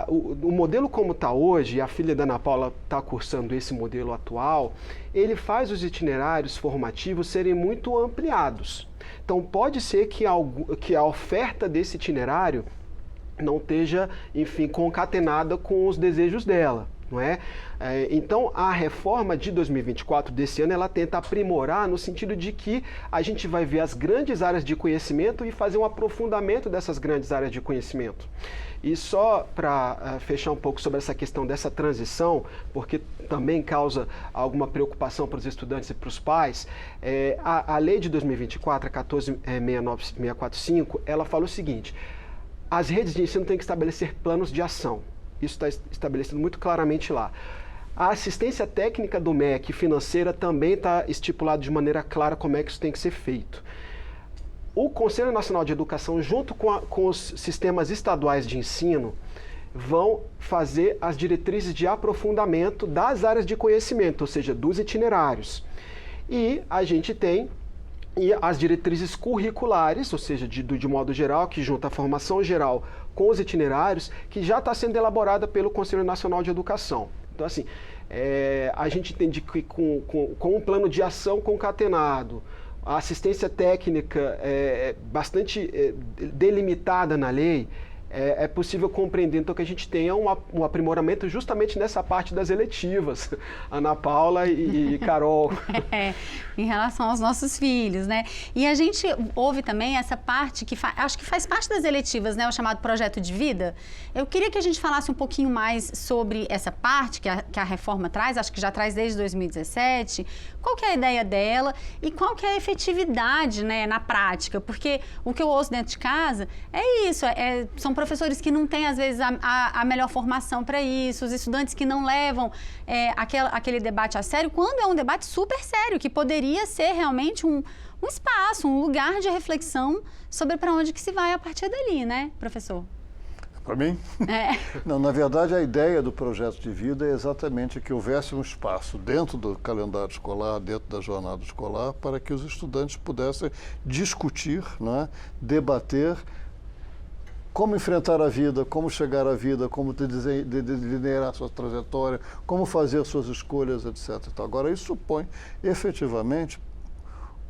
Speaker 3: o modelo como está hoje, a filha da Ana Paula está cursando esse modelo atual, ele faz os itinerários formativos serem muito ampliados. Então pode ser que a oferta desse itinerário não esteja, enfim, concatenada com os desejos dela. Não é? Então, a reforma de 2024 desse ano, ela tenta aprimorar no sentido de que a gente vai ver as grandes áreas de conhecimento e fazer um aprofundamento dessas grandes áreas de conhecimento. E só para fechar um pouco sobre essa questão dessa transição, porque também causa alguma preocupação para os estudantes e para os pais, a lei de 2024, a 14.645, ela fala o seguinte: as redes de ensino têm que estabelecer planos de ação. Isso está estabelecido muito claramente lá. A assistência técnica do MEC financeira também está estipulado de maneira clara como é que isso tem que ser feito. O Conselho Nacional de Educação, junto com os sistemas estaduais de ensino, vão fazer as diretrizes de aprofundamento das áreas de conhecimento, ou seja, dos itinerários. E a gente tem as diretrizes curriculares, ou seja, de modo geral, que junta a formação geral com os itinerários, que já está sendo elaborada pelo Conselho Nacional de Educação. Então, assim, a gente entende que com um plano de ação concatenado, a assistência técnica bastante delimitada na lei, é possível compreender, então, que a gente tenha um aprimoramento justamente nessa parte das eletivas, Ana Paula e Carol.
Speaker 1: Em relação aos nossos filhos, né? E a gente ouve também essa parte que acho que faz parte das eletivas, né? O chamado projeto de vida. Eu queria que a gente falasse um pouquinho mais sobre essa parte que a reforma traz, acho que já traz desde 2017. Qual que é a ideia dela e qual que é a efetividade, né, na prática? Porque o que eu ouço dentro de casa é isso, são professores que não têm, às vezes, a melhor formação para isso, os estudantes que não levam aquele debate a sério, quando é um debate super sério, que poderia ser realmente um espaço, um lugar de reflexão sobre para onde que se vai a partir dali, né, professor?
Speaker 2: Para mim? Não, na verdade, a ideia do projeto de vida é exatamente que houvesse um espaço dentro do calendário escolar, dentro da jornada escolar, para que os estudantes pudessem discutir, né, debater como enfrentar a vida, como chegar à vida, como delinear a sua trajetória, como fazer as suas escolhas, etc. Então, agora, isso supõe, efetivamente,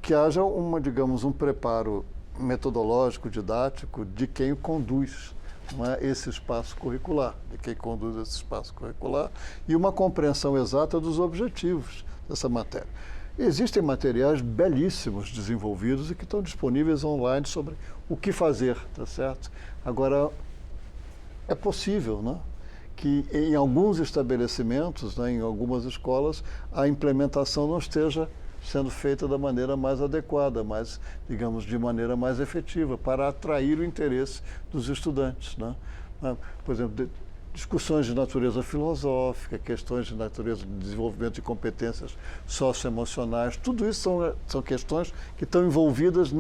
Speaker 2: que haja digamos, um preparo metodológico, didático, de quem o conduz, não é, esse espaço curricular, de quem conduz esse espaço curricular, e uma compreensão exata dos objetivos dessa matéria. Existem materiais belíssimos desenvolvidos e que estão disponíveis online sobre o que fazer, tá certo? Agora, é possível, né, que em alguns estabelecimentos, né, em algumas escolas, a implementação não esteja sendo feita da maneira mais adequada, mais, digamos, de maneira mais efetiva, para atrair o interesse dos estudantes, né? Por exemplo, discussões de natureza filosófica, questões de natureza de desenvolvimento de competências socioemocionais, tudo isso são questões que estão envolvidas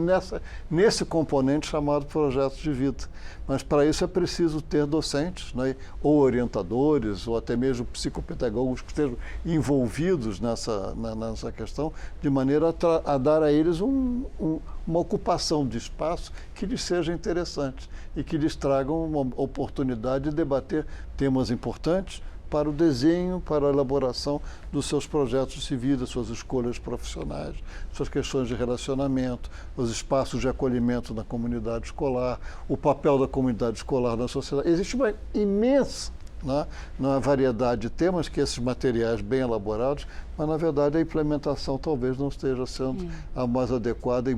Speaker 2: nesse componente chamado projeto de vida. Mas para isso é preciso ter docentes, né, ou orientadores, ou até mesmo psicopedagogos que estejam envolvidos nessa questão, de maneira a dar a eles uma ocupação de espaço que lhes seja interessante e que lhes tragam uma oportunidade de debater temas importantes para o desenho, para a elaboração dos seus projetos de vida, suas escolhas profissionais, suas questões de relacionamento, os espaços de acolhimento na comunidade escolar, o papel da comunidade escolar na sociedade. Existe uma imensa, né, uma variedade de temas que esses materiais bem elaborados, mas na verdade a implementação talvez não esteja sendo a mais adequada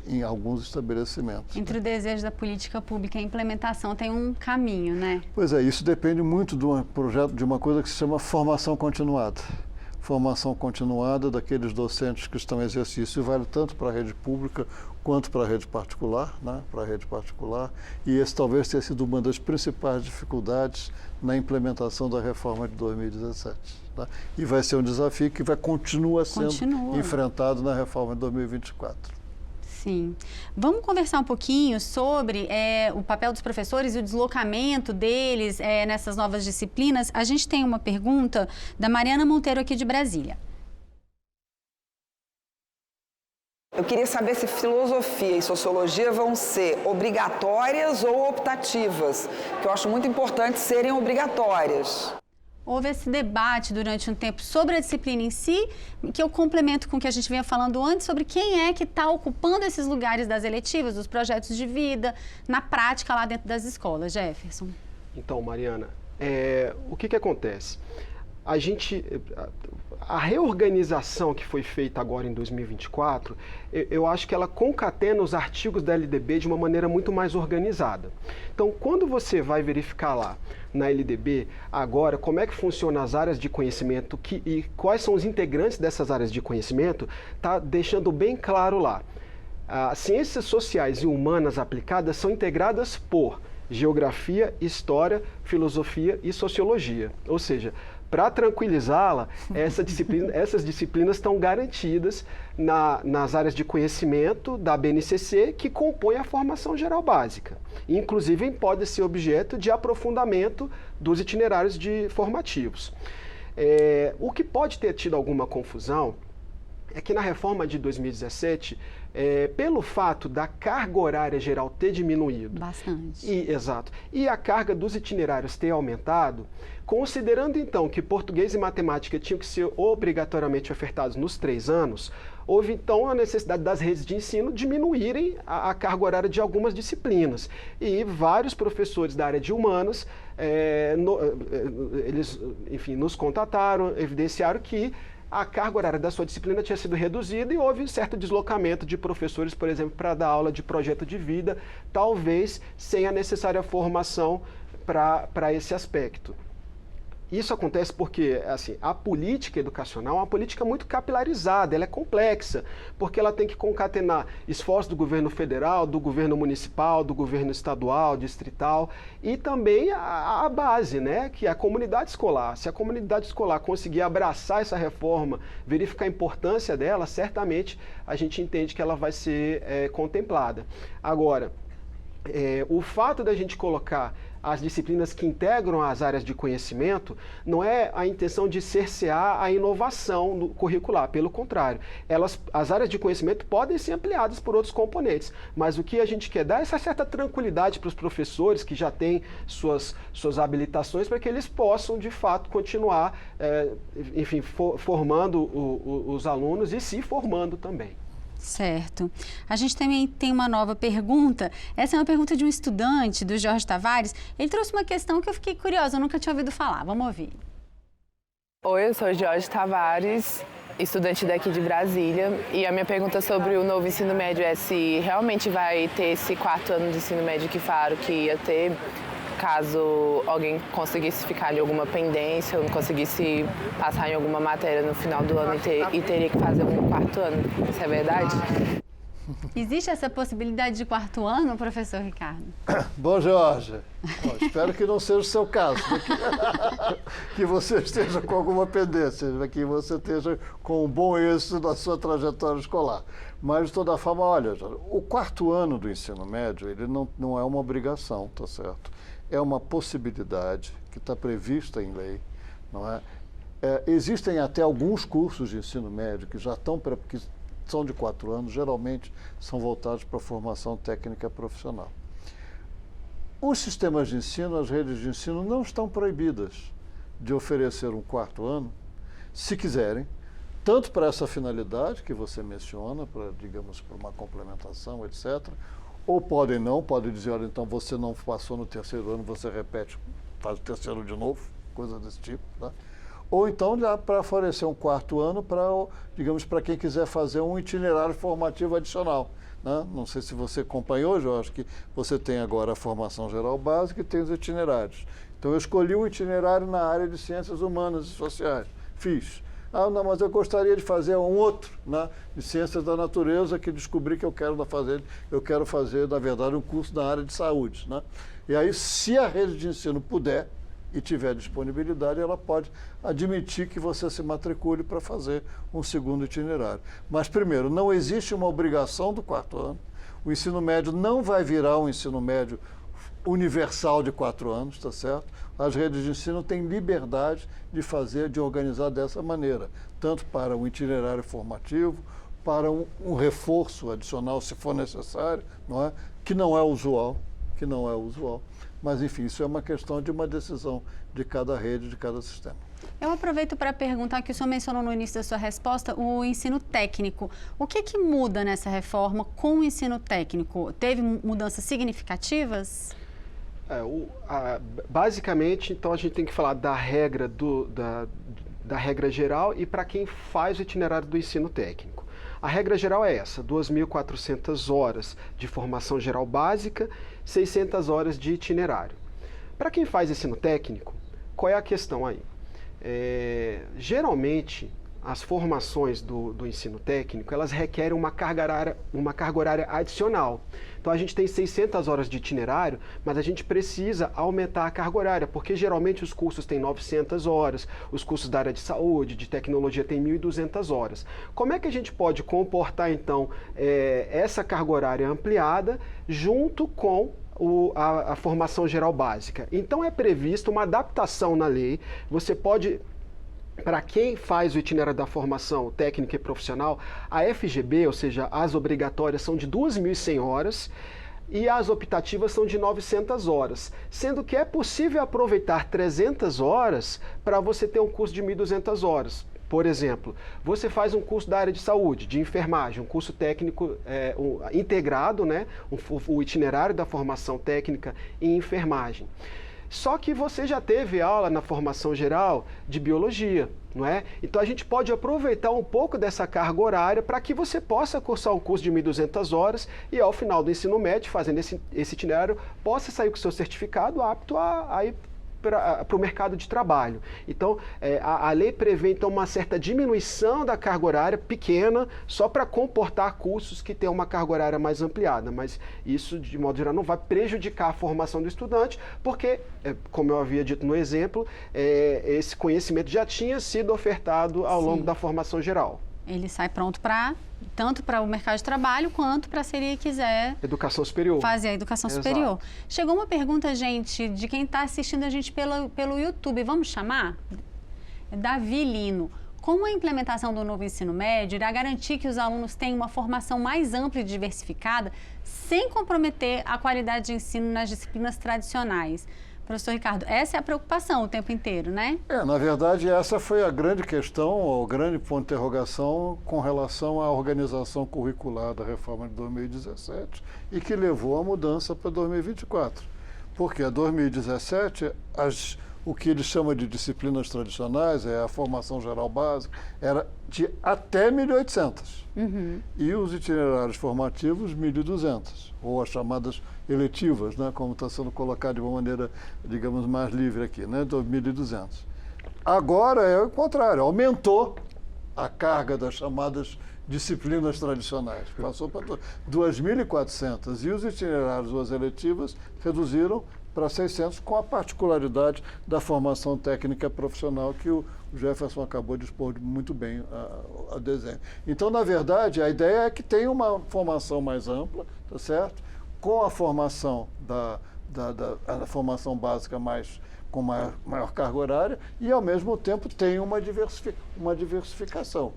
Speaker 2: em alguns estabelecimentos.
Speaker 1: Entre o desejo da política pública e a implementação tem um caminho, né?
Speaker 2: Pois é, isso depende muito de um projeto, de uma coisa que se chama formação continuada. Formação continuada daqueles docentes que estão em exercício, e vale tanto para a rede pública quanto para a rede particular, né? Para a rede particular. E esse talvez tenha sido uma das principais dificuldades na implementação da reforma de 2017. Tá? E vai ser um desafio que continua sendo enfrentado na reforma de 2024.
Speaker 1: Sim. Vamos conversar um pouquinho sobre o papel dos professores e o deslocamento deles nessas novas disciplinas. A gente tem uma pergunta da Mariana Monteiro aqui de Brasília.
Speaker 8: Eu queria saber se filosofia e sociologia vão ser obrigatórias ou optativas, que eu acho muito importante serem obrigatórias.
Speaker 1: Houve esse debate durante um tempo sobre a disciplina em si, que eu complemento com o que a gente vinha falando antes, sobre quem é que está ocupando esses lugares das eletivas, dos projetos de vida, na prática lá dentro das escolas. Jefferson.
Speaker 3: Então, Mariana, o que acontece? A reorganização que foi feita agora em 2024, eu acho que ela concatena os artigos da LDB de uma maneira muito mais organizada. Então, quando você vai verificar lá na LDB, agora, como é que funcionam as áreas de conhecimento e quais são os integrantes dessas áreas de conhecimento, está deixando bem claro lá. As ciências sociais e humanas aplicadas são integradas por geografia, história, filosofia e sociologia. Ou seja, para tranquilizá-la, essas disciplinas estão garantidas nas áreas de conhecimento da BNCC, que compõem a formação geral básica. Inclusive, pode ser objeto de aprofundamento dos itinerários formativos. O que pode ter tido alguma confusão é que na reforma de 2017, pelo fato da carga horária geral ter diminuído.
Speaker 1: Bastante.
Speaker 3: Exato. E a carga dos itinerários ter aumentado, considerando então que português e matemática tinham que ser obrigatoriamente ofertados nos 3 anos, houve então a necessidade das redes de ensino diminuírem a carga horária de algumas disciplinas. E vários professores da área de humanas, eles, enfim, nos contataram, evidenciaram que a carga horária da sua disciplina tinha sido reduzida e houve um certo deslocamento de professores, por exemplo, para dar aula de projeto de vida, talvez sem a necessária formação para esse aspecto. Isso acontece porque, assim, a política educacional é uma política muito capilarizada, ela é complexa, porque ela tem que concatenar esforços do governo federal, do governo municipal, do governo estadual, distrital, e também a base, né, que é a comunidade escolar. Se a comunidade escolar conseguir abraçar essa reforma, verificar a importância dela, certamente a gente entende que ela vai ser contemplada. Agora, o fato da gente colocar as disciplinas que integram as áreas de conhecimento não é a intenção de cercear a inovação curricular, pelo contrário. As áreas de conhecimento podem ser ampliadas por outros componentes, mas o que a gente quer dar é essa certa tranquilidade para os professores que já têm suas habilitações, para que eles possam, de fato, continuar, formando os alunos e se formando também.
Speaker 1: Certo. A gente também tem uma nova pergunta. Essa é uma pergunta de um estudante, do Jorge Tavares. Ele trouxe uma questão que eu fiquei curiosa, eu nunca tinha ouvido falar. Vamos ouvir.
Speaker 9: Oi, eu sou o Jorge Tavares, estudante daqui de Brasília. E a minha pergunta sobre o novo ensino médio é se realmente vai ter esse 4º ano de ensino médio que falaram que ia ter, caso alguém conseguisse ficar em alguma pendência ou não conseguisse passar em alguma matéria no final do ano e teria que fazer um 4º ano. Isso é verdade?
Speaker 1: Existe essa possibilidade de 4º ano, professor Ricardo?
Speaker 2: Bom, Jorge, espero que não seja o seu caso, que você esteja com alguma pendência, que você esteja com um bom êxito na sua trajetória escolar. Mas, de toda forma, olha, o 4º ano do ensino médio, ele não é uma obrigação, tá certo? É uma possibilidade que está prevista em lei, não é? Existem até alguns cursos de ensino médio que já estão, que são de 4 anos, geralmente são voltados para a formação técnica profissional. Os sistemas de ensino, as redes de ensino, não estão proibidas de oferecer um 4º ano, se quiserem, tanto para essa finalidade que você menciona, digamos, para uma complementação, etc., ou podem dizer, olha, então você não passou no 3º ano, você repete, faz o 3º de novo, coisa desse tipo, tá? Ou então dá para oferecer um 4º ano para, digamos, para quem quiser fazer um itinerário formativo adicional, né? Não sei se você acompanhou, Jorge, que você tem agora a formação geral básica e tem os itinerários. Então eu escolhi um itinerário na área de ciências humanas e sociais, fiz. Ah, não, mas eu gostaria de fazer um outro, né, de ciências da natureza, que descobri que eu quero fazer, na verdade, um curso na área de saúde, né? E aí, se a rede de ensino puder e tiver disponibilidade, ela pode admitir que você se matricule para fazer um 2º itinerário. Mas, primeiro, não existe uma obrigação do 4º ano. O ensino médio não vai virar um ensino médio universal de 4 anos, tá certo? As redes de ensino têm liberdade de organizar dessa maneira, tanto para um itinerário formativo, para um reforço adicional, se for necessário, não é? Que não é usual. Mas, enfim, isso é uma questão de uma decisão de cada rede, de cada sistema.
Speaker 1: Eu aproveito para perguntar, que o senhor mencionou no início da sua resposta, o ensino técnico. O que muda nessa reforma com o ensino técnico? Teve mudanças significativas?
Speaker 3: Basicamente, então, a gente tem que falar da regra, da regra geral e para quem faz o itinerário do ensino técnico. A regra geral é essa: 2.400 horas de formação geral básica, 600 horas de itinerário. Para quem faz ensino técnico, qual é a questão aí? Geralmente, as formações do ensino técnico, elas requerem uma carga horária adicional. Então, a gente tem 600 horas de itinerário, mas a gente precisa aumentar a carga horária, porque geralmente os cursos têm 900 horas, os cursos da área de saúde, de tecnologia, têm 1.200 horas. Como é que a gente pode comportar, então, essa carga horária ampliada junto com a formação geral básica? Então, é prevista uma adaptação na lei. Você pode... Para quem faz o itinerário da formação técnica e profissional, a FGB, ou seja, as obrigatórias, são de 2.100 horas e as optativas são de 900 horas, sendo que é possível aproveitar 300 horas para você ter um curso de 1.200 horas. Por exemplo, você faz um curso da área de saúde, de enfermagem, um curso técnico integrado, né? O itinerário da formação técnica em enfermagem. Só que você já teve aula na formação geral de biologia, não é? Então a gente pode aproveitar um pouco dessa carga horária para que você possa cursar um curso de 1.200 horas e ao final do ensino médio, fazendo esse itinerário, possa sair com o seu certificado apto a ir para o mercado de trabalho. Então, a lei prevê então uma certa diminuição da carga horária pequena, só para comportar cursos que têm uma carga horária mais ampliada, mas isso, de modo geral, não vai prejudicar a formação do estudante, porque, como eu havia dito no exemplo, esse conhecimento já tinha sido ofertado ao longo da formação geral.
Speaker 1: Ele sai pronto tanto para o mercado de trabalho, quanto para se ele quiser...
Speaker 3: Educação superior.
Speaker 1: Fazer a educação superior. Chegou uma pergunta, gente, de quem está assistindo a gente pelo YouTube. Vamos chamar? Davi Lino. Como a implementação do novo ensino médio irá garantir que os alunos tenham uma formação mais ampla e diversificada, sem comprometer a qualidade de ensino nas disciplinas tradicionais? Professor Ricardo, essa é a preocupação o tempo inteiro, né?
Speaker 2: Na verdade, essa foi a grande questão, o grande ponto de interrogação com relação à organização curricular da reforma de 2017 e que levou à mudança para 2024. Porque em 2017, o que ele chama de disciplinas tradicionais, a formação geral básica, era de até 1.800. E os itinerários formativos, 1.200, ou as chamadas eletivas, né, como está sendo colocado de uma maneira, digamos, mais livre aqui, né, 1.200. Agora é o contrário, aumentou a carga das chamadas disciplinas tradicionais, passou para 2.400, e os itinerários ou as eletivas reduziram para 600, com a particularidade da formação técnica profissional que o Jefferson acabou de expor muito bem a desenho. Então, na verdade, a ideia é que tenha uma formação mais ampla, tá certo? Com a formação a formação básica com maior carga horária e, ao mesmo tempo, tem uma diversificação.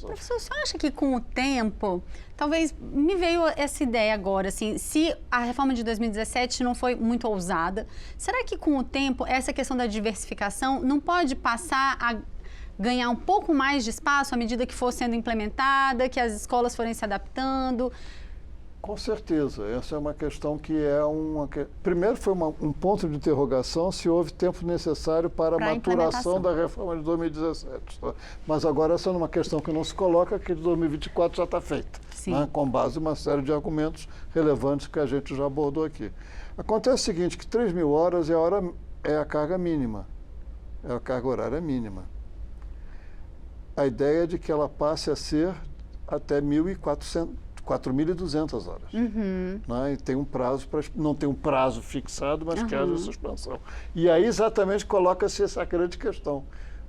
Speaker 1: Professor, você acha que com o tempo, talvez me veio essa ideia agora, assim, se a reforma de 2017 não foi muito ousada, será que com o tempo essa questão da diversificação não pode passar a ganhar um pouco mais de espaço à medida que for sendo implementada, que as escolas forem se adaptando?
Speaker 2: Com certeza, essa é uma questão que primeiro foi um ponto de interrogação se houve tempo necessário para a maturação da reforma de 2017. Tá? Mas agora essa é uma questão que não se coloca, que de 2024 já está feita, né? Com base em uma série de argumentos relevantes que a gente já abordou aqui. Acontece o seguinte, que 3.000 horas é a carga mínima, é a carga horária mínima. A ideia é de que ela passe a ser até 4.200 horas. Né? E tem um prazo, não tem um prazo fixado, mas que haja essa expansão. E aí exatamente coloca-se essa grande questão.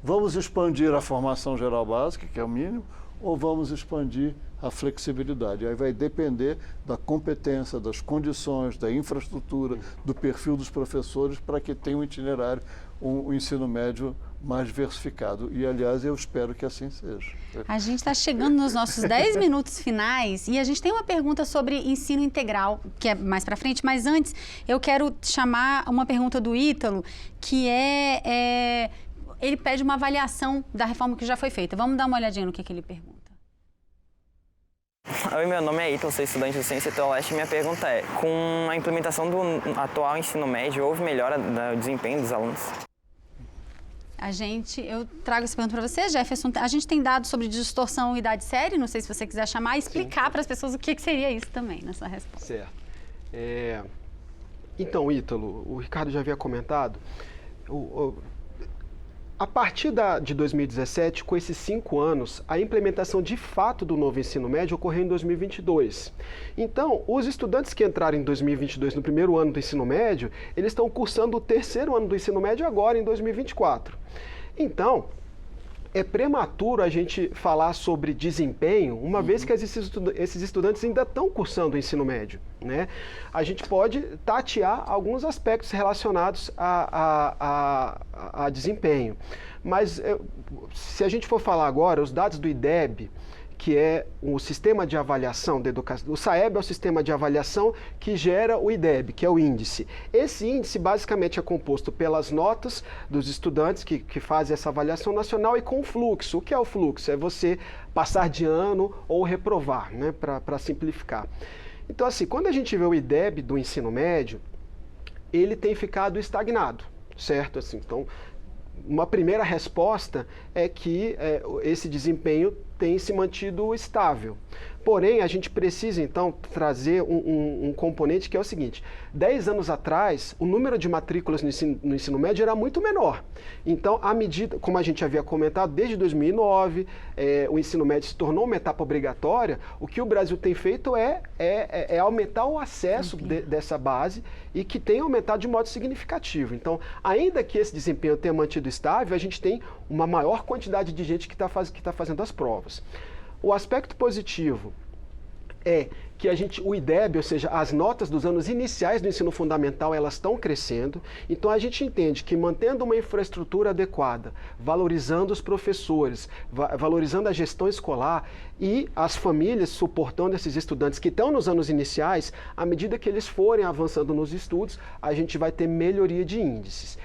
Speaker 2: Vamos expandir a formação geral básica, que é o mínimo, ou vamos expandir a flexibilidade? Aí vai depender da competência, das condições, da infraestrutura, do perfil dos professores para que tenha um itinerário, um ensino médio mais diversificado. E, aliás, eu espero que assim seja.
Speaker 1: A gente está chegando nos nossos 10 minutos finais e a gente tem uma pergunta sobre ensino integral, que é mais para frente, mas antes eu quero chamar uma pergunta do Ítalo, que ele pede uma avaliação da reforma que já foi feita. Vamos dar uma olhadinha no que ele pergunta.
Speaker 10: Oi, meu nome é Ítalo, sou estudante do Ciência Teoleste e minha pergunta é: com a implementação do atual ensino médio, houve melhora do desempenho dos alunos?
Speaker 1: Eu trago essa pergunta para você, Jefferson. A gente tem dados sobre distorção e idade séria, não sei se você quiser chamar e explicar para as pessoas o que seria isso também nessa resposta.
Speaker 3: Certo. Então, Ítalo, o Ricardo já havia comentado, a partir de 2017, com esses 5 anos, a implementação de fato do novo ensino médio ocorreu em 2022. Então, os estudantes que entraram em 2022 no primeiro ano do ensino médio, eles estão cursando o terceiro ano do ensino médio agora, em 2024. Então, é prematuro a gente falar sobre desempenho, uma vez que esses estudantes ainda estão cursando o ensino médio, né? A gente pode tatear alguns aspectos relacionados a desempenho. Mas se a gente for falar agora, os dados do IDEB, que é o sistema de avaliação da educação. O SAEB é o sistema de avaliação que gera o IDEB, que é o índice. Esse índice basicamente é composto pelas notas dos estudantes que fazem essa avaliação nacional e com o fluxo. O que é o fluxo? É você passar de ano ou reprovar, né, para simplificar. Então, assim, quando a gente vê o IDEB do ensino médio, ele tem ficado estagnado, certo? Assim, então, uma primeira resposta é que esse desempenho tem se mantido estável. Porém, a gente precisa, então, trazer um componente que é o seguinte: 10 anos atrás, o número de matrículas no ensino médio era muito menor. Então, à medida, como a gente havia comentado, desde 2009, o ensino médio se tornou uma etapa obrigatória. O que o Brasil tem feito é aumentar o acesso dessa base e que tem aumentado de modo significativo. Então, ainda que esse desempenho tenha mantido estável, a gente tem uma maior quantidade de gente que está fazendo as provas. O aspecto positivo é que o IDEB, ou seja, as notas dos anos iniciais do ensino fundamental, elas estão crescendo. Então, a gente entende que mantendo uma infraestrutura adequada, valorizando os professores, valorizando a gestão escolar e as famílias suportando esses estudantes que estão nos anos iniciais, à medida que eles forem avançando nos estudos, a gente vai ter melhoria de índices.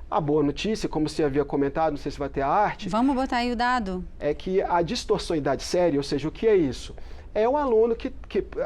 Speaker 3: A boa notícia, como você havia comentado, não sei se vai ter a arte...
Speaker 1: Vamos botar aí o dado.
Speaker 3: É que a distorção idade séria, ou seja, o que é isso? É um aluno que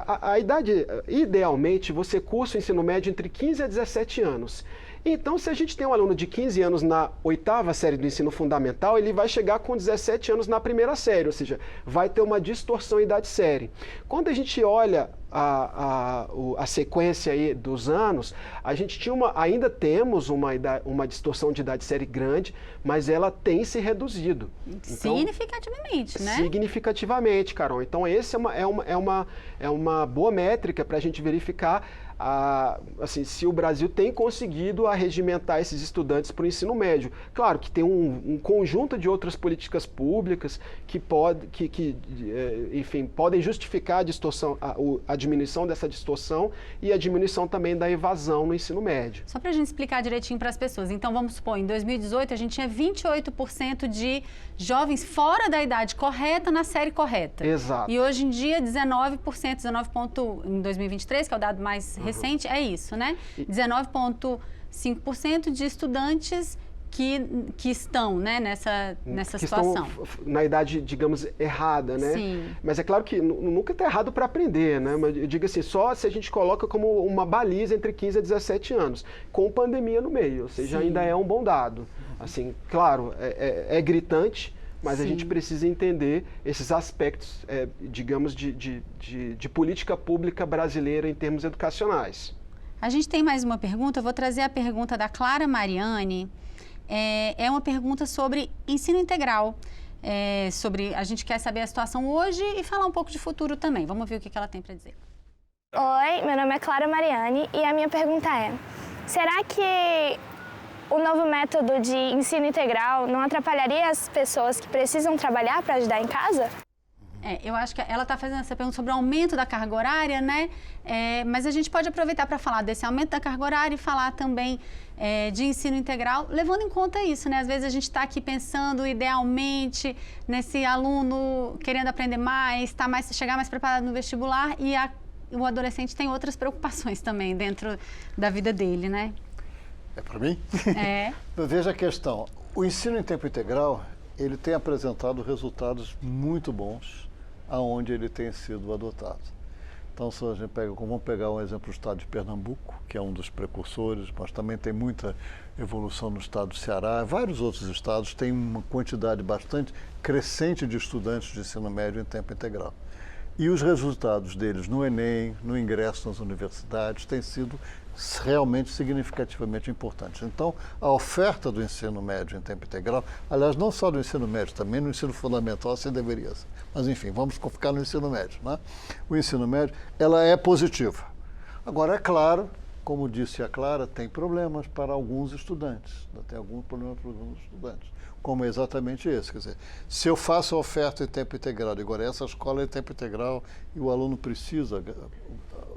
Speaker 3: a idade, idealmente, você cursa o ensino médio entre 15 a 17 anos. Então, se a gente tem um aluno de 15 anos na 8ª série do ensino fundamental, ele vai chegar com 17 anos na 1ª série, ou seja, vai ter uma distorção idade série. Quando a gente olha a sequência aí dos anos, a gente ainda temos uma distorção de idade série grande, mas ela tem se reduzido. Então,
Speaker 1: significativamente, né?
Speaker 3: Significativamente, Carol. Então, essa é uma boa métrica para a gente verificar assim, se o Brasil tem conseguido arregimentar esses estudantes para o ensino médio. Claro que tem um conjunto de outras políticas públicas que enfim, podem justificar a distorção, a diminuição dessa distorção e a diminuição também da evasão no ensino médio.
Speaker 1: Só para a gente explicar direitinho para as pessoas. Então, vamos supor, em 2018 a gente tinha 28% de jovens fora da idade correta na série correta.
Speaker 3: Exato.
Speaker 1: E hoje em dia 19%, em 2023, que é o dado mais recente, é isso, né? 19,5% de estudantes que estão, né, nessa situação.
Speaker 3: Estão na idade, digamos, errada, né?
Speaker 1: Sim.
Speaker 3: Mas é claro que nunca está errado para aprender, né? Mas eu digo assim, só se a gente coloca como uma baliza entre 15 a 17 anos, com pandemia no meio, ou seja, ainda é um bom dado. Assim, claro, é gritante, mas a gente precisa entender esses aspectos, digamos, de política pública brasileira em termos educacionais.
Speaker 1: A gente tem mais uma pergunta, eu vou trazer a pergunta da Clara Mariani. É uma pergunta sobre ensino integral. A gente quer saber a situação hoje e falar um pouco de futuro também. Vamos ver o que ela tem para dizer.
Speaker 5: Oi, meu nome é Clara Mariani e a minha pergunta é: será que o novo método de ensino integral não atrapalharia as pessoas que precisam trabalhar para ajudar em casa?
Speaker 1: Eu acho que ela está fazendo essa pergunta sobre o aumento da carga horária, né? Mas a gente pode aproveitar para falar desse aumento da carga horária e falar também de ensino integral, levando em conta isso, né? Às vezes a gente está aqui pensando idealmente nesse aluno querendo aprender mais, chegar mais preparado no vestibular e o adolescente tem outras preocupações também dentro da vida dele, né?
Speaker 2: É para mim? Veja a questão. O ensino em tempo integral, ele tem apresentado resultados muito bons aonde ele tem sido adotado. Então, se a gente vamos pegar um exemplo do estado de Pernambuco, que é um dos precursores, mas também tem muita evolução no estado do Ceará. Vários outros estados têm uma quantidade bastante crescente de estudantes de ensino médio em tempo integral. E os resultados deles no Enem, no ingresso nas universidades, têm sido realmente significativamente importantes. Então, a oferta do ensino médio em tempo integral, aliás, não só do ensino médio, também no ensino fundamental, assim deveria ser. Mas, enfim, vamos ficar no ensino médio, né? O ensino médio, ela é positiva. Agora, é claro, como disse a Clara, tem problemas para alguns estudantes. Tem alguns problemas para alguns estudantes. Como é exatamente esse, quer dizer, se eu faço a oferta em tempo integral, agora essa escola é em tempo integral e o aluno precisa,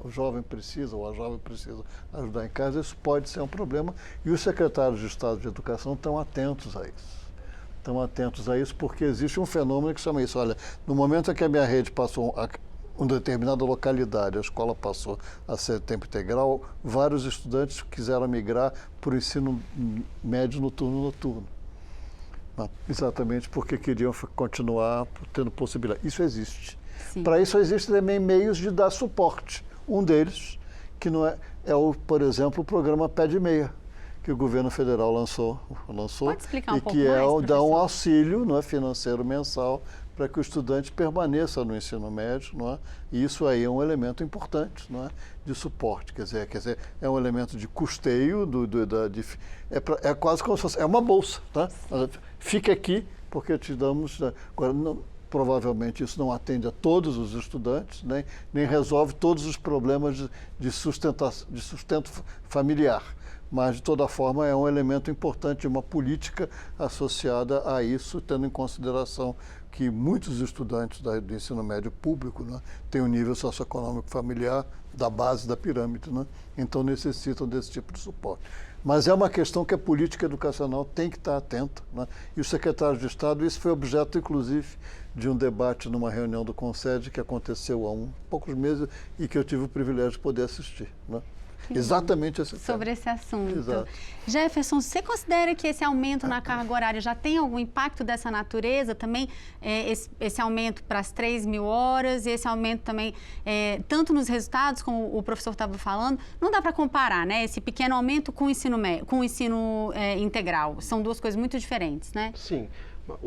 Speaker 2: o jovem precisa ou a jovem precisa ajudar em casa, isso pode ser um problema e os secretários de Estado de Educação estão atentos a isso. Estão atentos a isso porque existe um fenômeno que chama isso, olha, no momento em que a minha rede passou uma determinada localidade, a escola passou a ser tempo integral, vários estudantes quiseram migrar para o ensino médio noturno. Exatamente porque queriam continuar tendo possibilidade. Isso existe. Para isso existem também meios de dar suporte. Um deles, que não por exemplo, o programa Pé de Meia, que o governo federal lançou
Speaker 1: Pode explicar um
Speaker 2: e
Speaker 1: pouco
Speaker 2: que
Speaker 1: mais,
Speaker 2: dá um
Speaker 1: professor?
Speaker 2: auxílio, não é, financeiro mensal para que o estudante permaneça no ensino médio, não é? E isso aí é um elemento importante, não é, de suporte, quer dizer, é um elemento de custeio, é quase como se fosse, é uma bolsa, tá? Fica aqui porque te damos, agora não, provavelmente isso não atende a todos os estudantes, nem resolve todos os problemas de sustento familiar. Mas, de toda forma, é um elemento importante de uma política associada a isso, tendo em consideração que muitos estudantes do ensino médio público, né, têm um nível socioeconômico familiar da base da pirâmide, né, então necessitam desse tipo de suporte. Mas é uma questão que a política educacional tem que estar atenta, né, e o secretário de Estado, isso foi objeto, inclusive, de um debate numa reunião do CONSED que aconteceu há poucos meses e que eu tive o privilégio de poder assistir, né? Exatamente esse tema.
Speaker 1: Sobre esse assunto.
Speaker 2: Exato.
Speaker 1: Jefferson, você considera que esse aumento na carga horária já tem algum impacto dessa natureza também? Esse aumento para as 3.000 horas e esse aumento também, tanto nos resultados, como o professor estava falando, não dá para comparar, né? Esse pequeno aumento com o ensino integral. São duas coisas muito diferentes, né?
Speaker 3: Sim.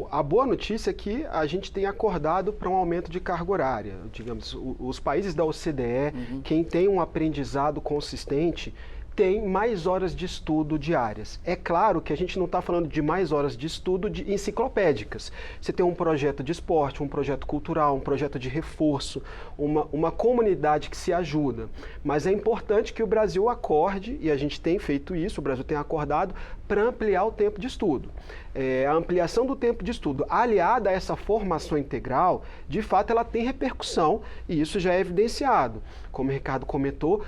Speaker 3: A boa notícia é que a gente tem acordado para um aumento de carga horária. Digamos, os países da OCDE, quem tem um aprendizado consistente, tem mais horas de estudo diárias. É claro que a gente não está falando de mais horas de estudo enciclopédicas. Você tem um projeto de esporte, um projeto cultural, um projeto de reforço, uma comunidade que se ajuda. Mas é importante que o Brasil acorde, e a gente tem feito isso, o Brasil tem acordado, para ampliar o tempo de estudo. A ampliação do tempo de estudo, aliada a essa formação integral, de fato ela tem repercussão, e isso já é evidenciado. Como o Ricardo comentou,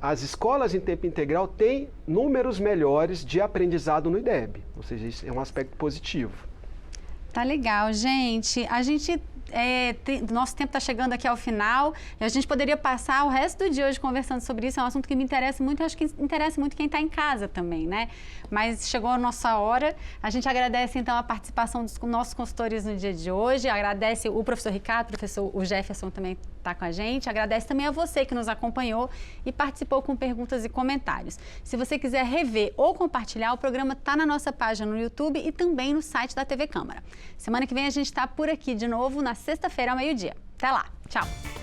Speaker 3: as escolas em tempo integral têm números melhores de aprendizado no IDEB, ou seja, isso é um aspecto positivo.
Speaker 1: Tá legal, gente. Nosso tempo está chegando aqui ao final e a gente poderia passar o resto do dia hoje conversando sobre isso. É um assunto que me interessa muito, acho que interessa muito quem está em casa também, né? Mas chegou a nossa hora. A gente agradece, então, a participação dos nossos consultores no dia de hoje. Agradece o professor Ricardo, o Jefferson também está com a gente. Agradece também a você que nos acompanhou e participou com perguntas e comentários. Se você quiser rever ou compartilhar, o programa está na nossa página no YouTube e também no site da TV Câmara. Semana que vem a gente está por aqui de novo, na sexta-feira ao meio-dia. Até lá. Tchau.